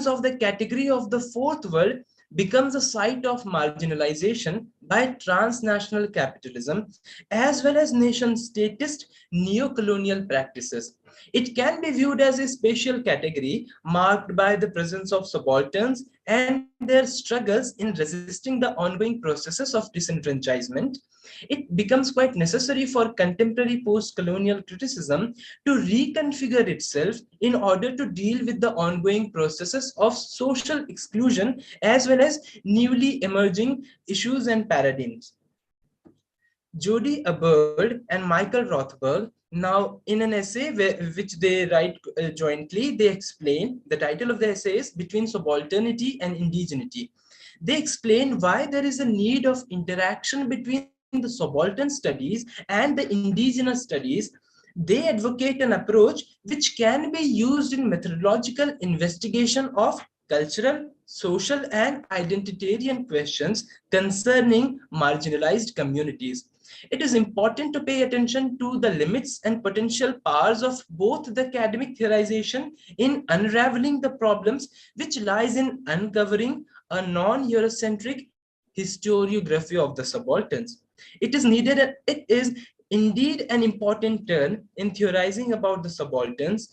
of the category of the fourth world becomes a site of marginalization by transnational capitalism, as well as nation-statist neo-colonial practices. It can be viewed as a spatial category marked by the presence of subalterns and their struggles in resisting the ongoing processes of disenfranchisement. It becomes quite necessary for contemporary post-colonial criticism to reconfigure itself in order to deal with the ongoing processes of social exclusion as well as newly emerging issues and paradigms. Jody Abird and Michael Rothberg, now in an essay which they write jointly, they explain, the title of the essay is Between Subalternity and Indigeneity. They explain why there is a need of interaction between the subaltern studies and the indigenous studies. They advocate an approach which can be used in methodological investigation of cultural, social, and identitarian questions concerning marginalized communities. It is important to pay attention to the limits and potential powers of both the academic theorization in unraveling the problems which lies in uncovering a non-Eurocentric historiography of the subalterns. It is indeed an important turn in theorizing about the subalterns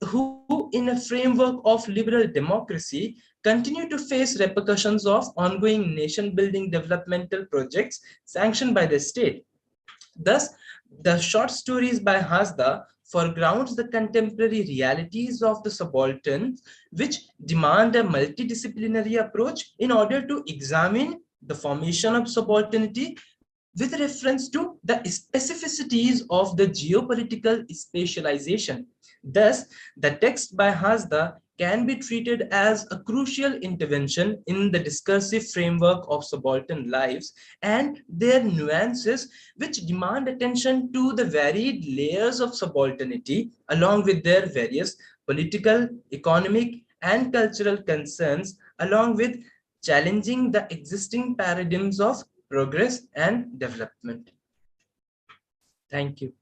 who, in a framework of liberal democracy, continue to face repercussions of ongoing nation-building developmental projects sanctioned by the state. Thus, the short stories by Hasda foregrounds the contemporary realities of the subalterns, which demand a multidisciplinary approach in order to examine the formation of subalternity with reference to the specificities of the geopolitical spatialization. Thus, the text by Hasda can be treated as a crucial intervention in the discursive framework of subaltern lives and their nuances, which demand attention to the varied layers of subalternity along with their various political, economic, and cultural concerns, along with challenging the existing paradigms of progress and development. Thank you.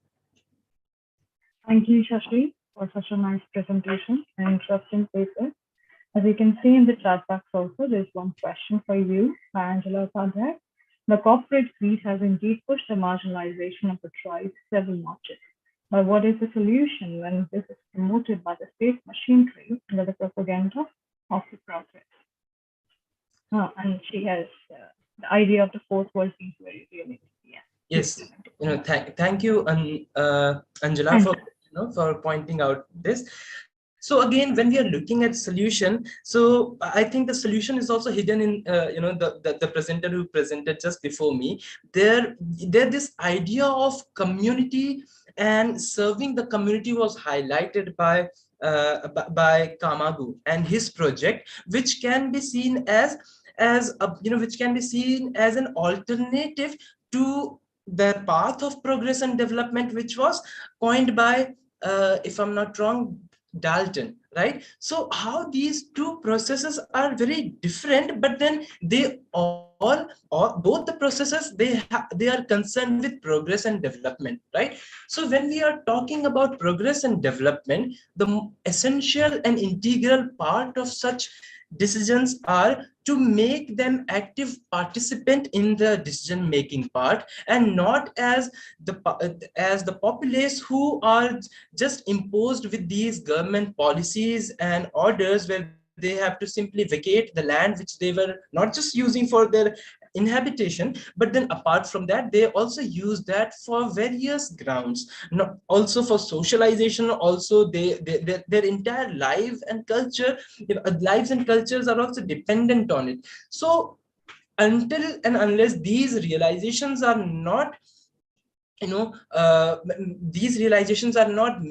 Thank you, Shashi, for such a nice presentation and interesting paper. As you can see in the chat box also, there's one question for you by Angela Upadhyay. The corporate greed has indeed pushed the marginalization of the tribes several notches. But what is the solution when this is promoted by the state machinery under the propaganda of the progress? And she has the idea of the fourth world is very realistic. Yeah. Yes, thank you, Angela, for pointing out this. So again, when we are looking at solution, so I think the solution is also hidden in the presenter who presented just before me. There this idea of community and serving the community was highlighted by Kamagu and his project, which can be seen as which can be seen as an alternative to the path of progress and development, which was coined by, if I'm not wrong, Dalton, right? So how these two processes are very different, but then they both the processes, they are concerned with progress and development, right? So when we are talking about progress and development, the essential and integral part of such decisions are to make them active participant in the decision making part, and not as the populace who are just imposed with these government policies and orders, where they have to simply vacate the land which they were not just using for their inhabitation, but then apart from that they also use that for various grounds, also for socialization. Also their entire life and culture, lives and cultures are also dependent on it. So until and unless these realizations are not, these realizations are not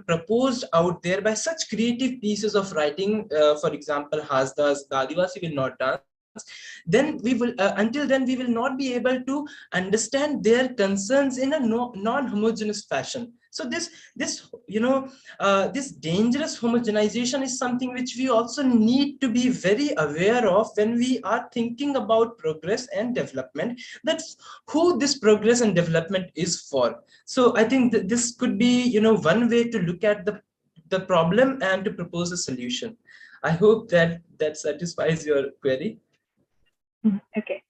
proposed out there by such creative pieces of writing, for example Hasda's The Adivasi Will Not Dance, then we will until then we will not be able to understand their concerns in a non-homogeneous fashion. So this dangerous homogenization is something which we also need to be very aware of when we are thinking about progress and development, that who this progress and development is for. So I think that this could be, one way to look at the problem and to propose a solution. I hope that that satisfies your query. Okay,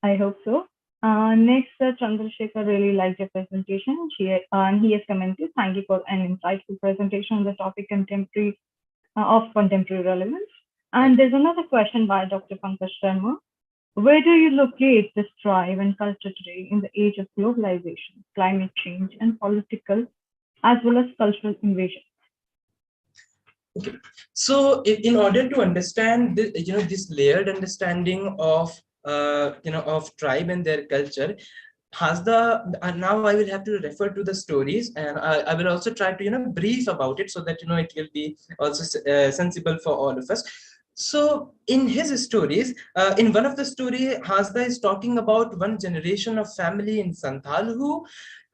I hope so. Next, Chandrasekhar really liked your presentation. And he has commented, thank you for an insightful presentation on the topic of contemporary relevance. And there's another question by Dr. Pankaj Sharma. Where do you locate this tribe and culture today in the age of globalization, climate change, and political as well as cultural invasion? Okay, so in order to understand this layered understanding of of tribe and their culture, has the now I will have to refer to the stories, and I will also try to brief about it, so that it will be also sensible for all of us. So in his stories, in one of the story, Hasda is talking about one generation of family in Santhal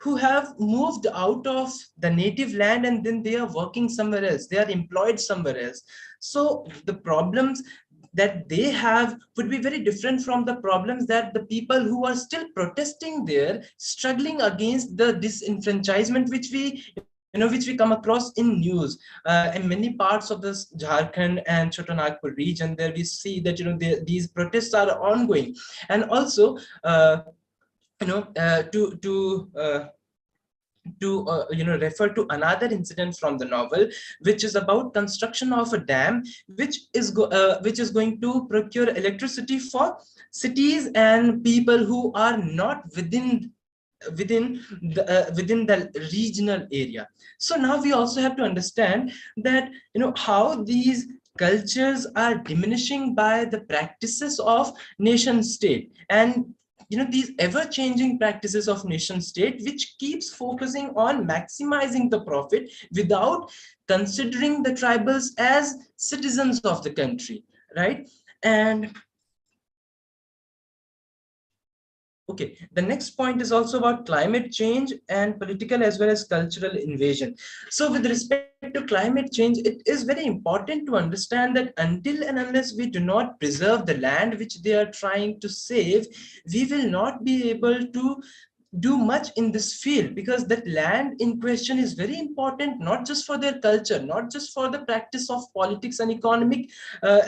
who have moved out of the native land, and then they are working somewhere else, they are employed somewhere else. So the problems that they have would be very different from the problems that the people who are still protesting there, struggling against the disenfranchisement which we come across in news in many parts of this Jharkhand and Chotanagpur region. There we see that these protests are ongoing. And also you know to refer to another incident from the novel, which is about construction of a dam which is going to procure electricity for cities and people who are not within the regional area. So now we also have to understand that how these cultures are diminishing by the practices of nation state, and these ever changing practices of nation state, which keeps focusing on maximizing the profit without considering the tribals as citizens of the country, right? And okay, the next point is also about climate change and political as well as cultural invasion. So with respect to climate change, it is very important to understand that until and unless we do not preserve the land which they are trying to save, we will not be able to do much in this field, because that land in question is very important, not just for their culture, not just for the practice of politics and economic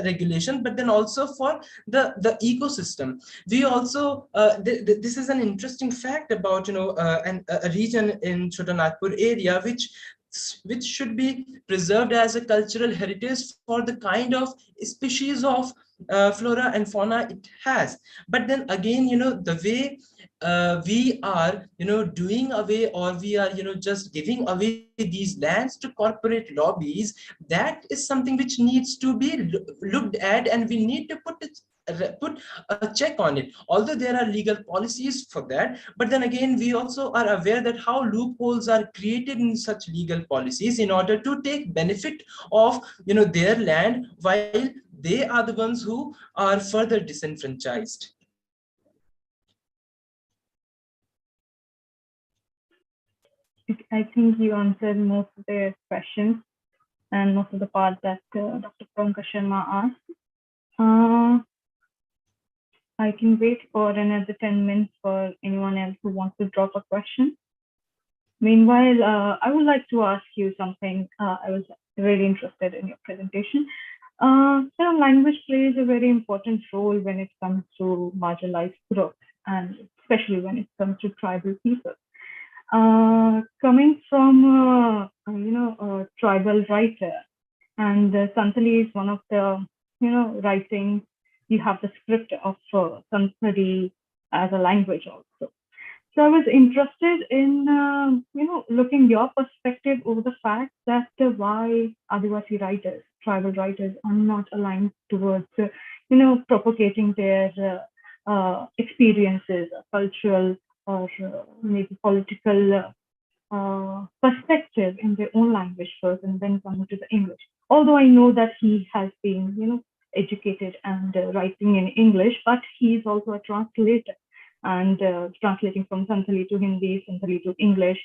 regulation, but then also for the ecosystem. We also this is an interesting fact about a region in Chotanagpur area which should be preserved as a cultural heritage for the kind of species of flora and fauna it has. But then again, the way we are doing away, or we are just giving away these lands to corporate lobbies, that is something which needs to be looked at, and we need to put a check on it, although there are legal policies for that. But then again, we also are aware that how loopholes are created in such legal policies in order to take benefit of their land, while they are the ones who are further disenfranchised. I think you answered most of their questions and most of the part that Dr. Pankaj Sharma asked. I can wait for another 10 minutes for anyone else who wants to drop a question. Meanwhile, I would like to ask you something. I was really interested in your presentation. Language plays a very important role when it comes to marginalized groups, and especially when it comes to tribal people. Coming from a tribal writer, and Santali is one of the writings. You have the script of Santali as a language also. So I was interested in looking your perspective over the fact that why Adivasi writers, tribal writers, are not aligned towards propagating their experiences, cultural or maybe political perspective in their own language first, and then coming to the English. Although I know that he has been educated and writing in English, but he is also a translator and translating from Santali to Hindi, Santali to English.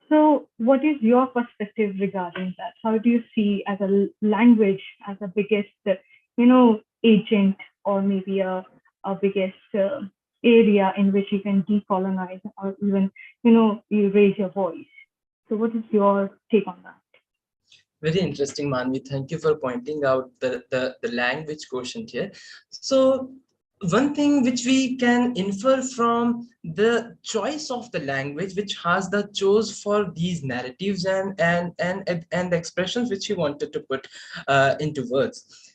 So, what is your perspective regarding that? How do you see as a language as a biggest, agent, or maybe a biggest area in which you can decolonize, or even, you raise your voice? So, what is your take on that? Very interesting, Manvi. Thank you for pointing out the language quotient here. So one thing which we can infer from the choice of the language which has the chose for these narratives and the expressions which he wanted to put into words.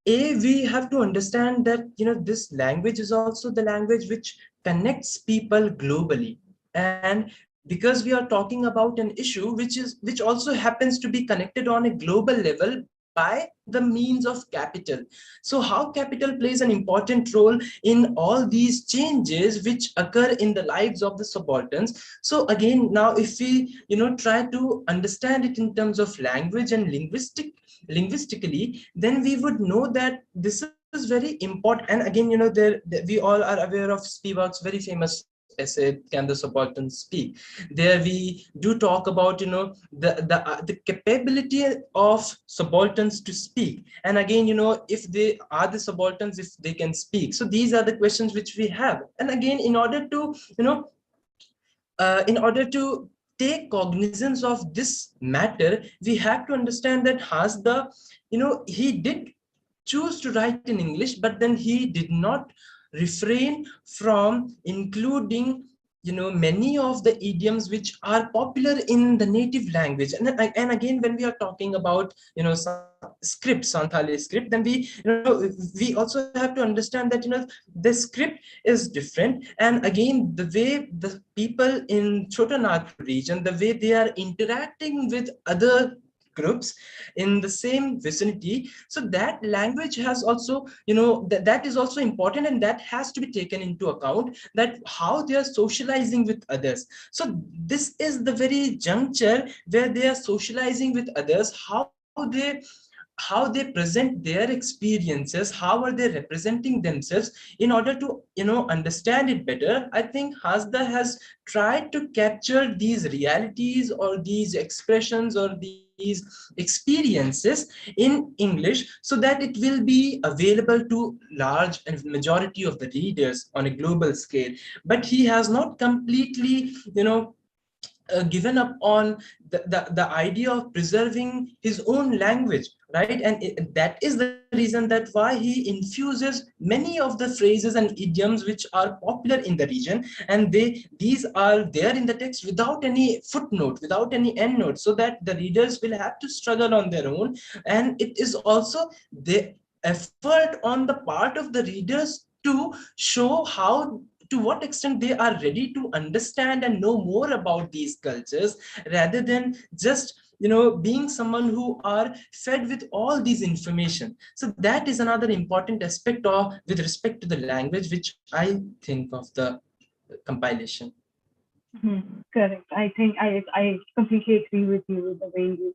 We have to understand that this language is also the language which connects people globally, and because we are talking about an issue which also happens to be connected on a global level by the means of capital. So how capital plays an important role in all these changes which occur in the lives of the subalterns. So again, now if we try to understand it in terms of language and linguistically, then we would know that this is very important. And again, we all are aware of Spivak's very famous essay, Can the Subaltern Speak? There we do talk about the capability of subalterns to speak, and again, if they are the subalterns, if they can speak. So these are the questions which we have, and again, in order to take cognizance of this matter, we have to understand that has the he did choose to write in English, but then he did not refrain from including many of the idioms which are popular in the native language. And again, when we are talking about script, Santali script, then we also have to understand that the script is different, and again, the way the people in Chota Nagpur region, the way they are interacting with other groups in the same vicinity, so that language has also that is also important, and that has to be taken into account, that how they are socializing with others. So this is the very juncture where they are socializing with others, how they present their experiences, how are they representing themselves, in order to understand it better. I think Hasda has tried to capture these realities or these expressions or these experiences in English, so that it will be available to large and majority of the readers on a global scale. But he has not completely given up on the idea of preserving his own language, right? And that is the reason that why he infuses many of the phrases and idioms which are popular in the region, and these are there in the text without any footnote, without any endnote, so that the readers will have to struggle on their own. And it is also the effort on the part of the readers to show how, to what extent they are ready to understand and know more about these cultures, rather than just being someone who are fed with all these information. So that is another important aspect of with respect to the language which I think of the compilation. Correct. I think I completely agree with you with the way you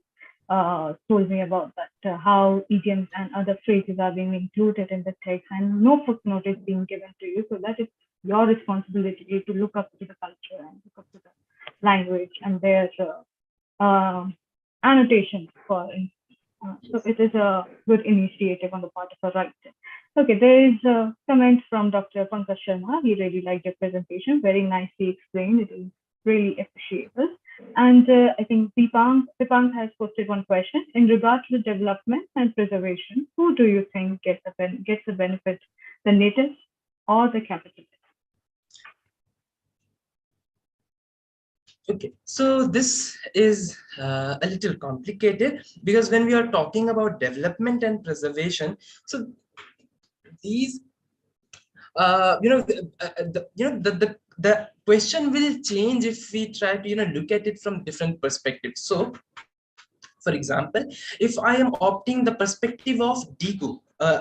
told me about that, how idioms and other phrases are being included in the text and no footnote is being given to you. So that is your responsibility to look up to the culture and look up to the language and their annotations for so it is a good initiative on the part of a writer. Okay, there is a comment from Dr. Pankaj Sharma. He really liked your presentation, very nicely explained. It is really appreciable. And I think Dipang has posted one question in regard to the development and preservation. Who do you think gets the benefit, the natives or the capitalists? Okay, so this is a little complicated, because when we are talking about development and preservation, so these the question will change if we try to look at it from different perspectives. So for example, if I am opting the perspective of DIGO,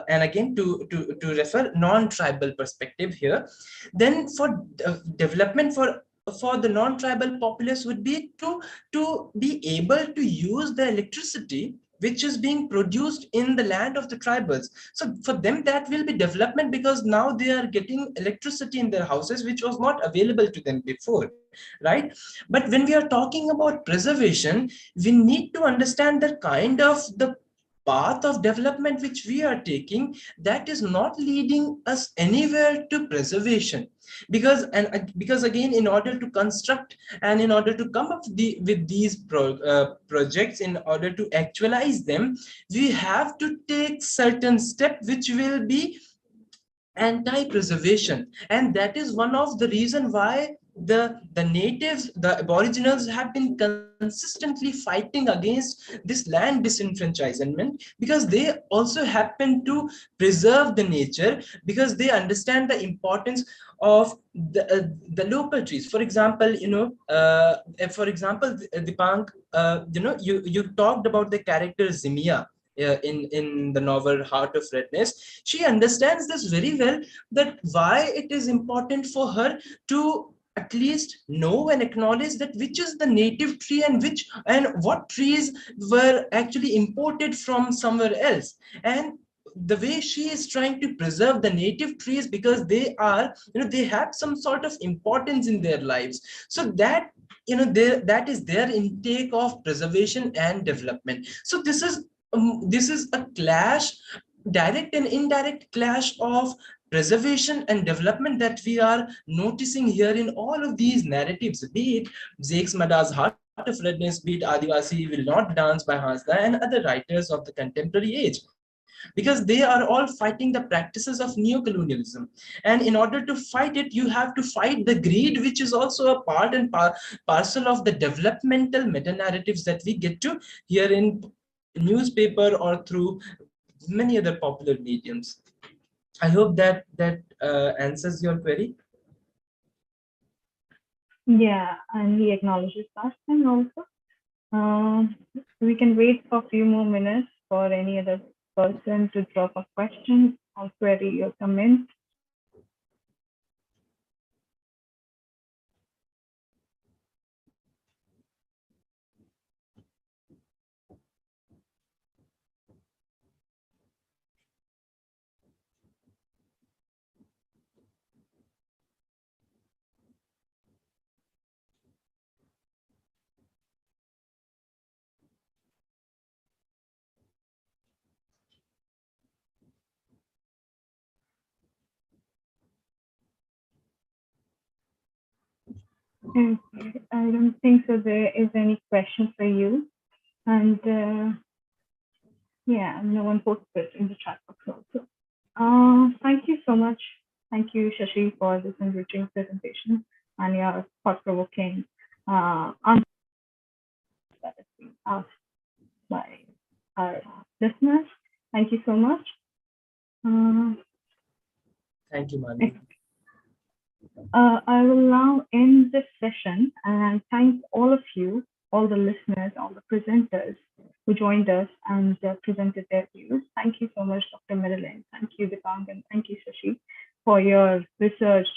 and again to refer non-tribal perspective here, then for development for the non-tribal populace would be to be able to use the electricity which is being produced in the land of the tribals. So for them that will be development, because now they are getting electricity in their houses which was not available to them before, right? But when we are talking about preservation, we need to understand the kind of the path of development which we are taking, that is not leading us anywhere to preservation. Because again, in order to construct and in order to come up with these projects, in order to actualize them, we have to take certain step which will be anti-preservation. And that is one of the reason why the natives, the aboriginals, have been consistently fighting against this land disenfranchisement, because they also happen to preserve the nature, because they understand the importance of the local trees. For example, Dipank, you talked about the character Zimia in the novel Heart of Redness. She understands this very well, that why it is important for her to at least know and acknowledge that which is the native tree and what trees were actually imported from somewhere else. And the way she is trying to preserve the native trees, because they are, they have some sort of importance in their lives. So that, that is their intake of preservation and development. So this is a clash, direct and indirect clash of preservation and development, that we are noticing here in all of these narratives, be it Zakes Mada's Heart of Redness, be it Adivasi Will Not Dance by Hansda, and other writers of the contemporary age, because they are all fighting the practices of neocolonialism. And in order to fight it, you have to fight the greed, which is also a part and parcel of the developmental meta narratives that we get to hear in newspaper or through many other popular mediums. I hope that answers your query. Yeah, and he acknowledges that. And also, we can wait for a few more minutes for any other person to drop a question or query or comment. Okay, I don't think so there is any question for you. And yeah, no one posted it in the chat box also. Thank you so much. Thank you, Shashi, for this enriching presentation and your thought-provoking answers that has been asked by our listeners. Thank you so much. Thank you, Manu. I will now end this session and thank all of you, all the listeners, all the presenters who joined us and presented their views. Thank you so much, Dr. MIL&LS. Thank you, Dipang, and thank you, Shashi, for your researched,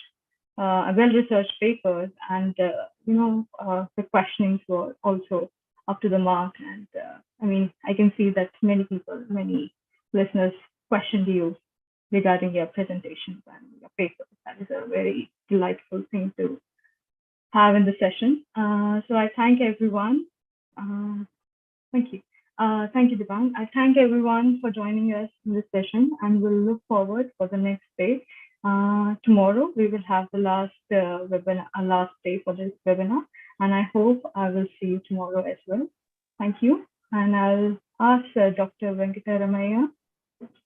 well-researched papers. And, the questionings were also up to the mark. And I mean, I can see that many people, many listeners questioned you regarding your presentations and your papers. That is a very delightful thing to have in the session. So I thank everyone. Thank you. Thank you, Dipang. I thank everyone for joining us in this session, and we'll look forward for the next day. Tomorrow, we will have the last webinar, last day for this webinar. And I hope I will see you tomorrow as well. Thank you. And I'll ask Dr. Venkataramaya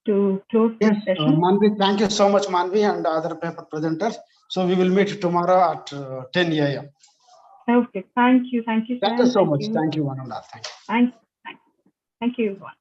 to close this Yes, session. Manvi, thank you so much, Manvi, and other paper presenters. So we will meet tomorrow at 10 a.m. Okay, thank you. Thank you, Thank you Sam. so much. Thank you, one and all. Thank you. Thank you, everyone.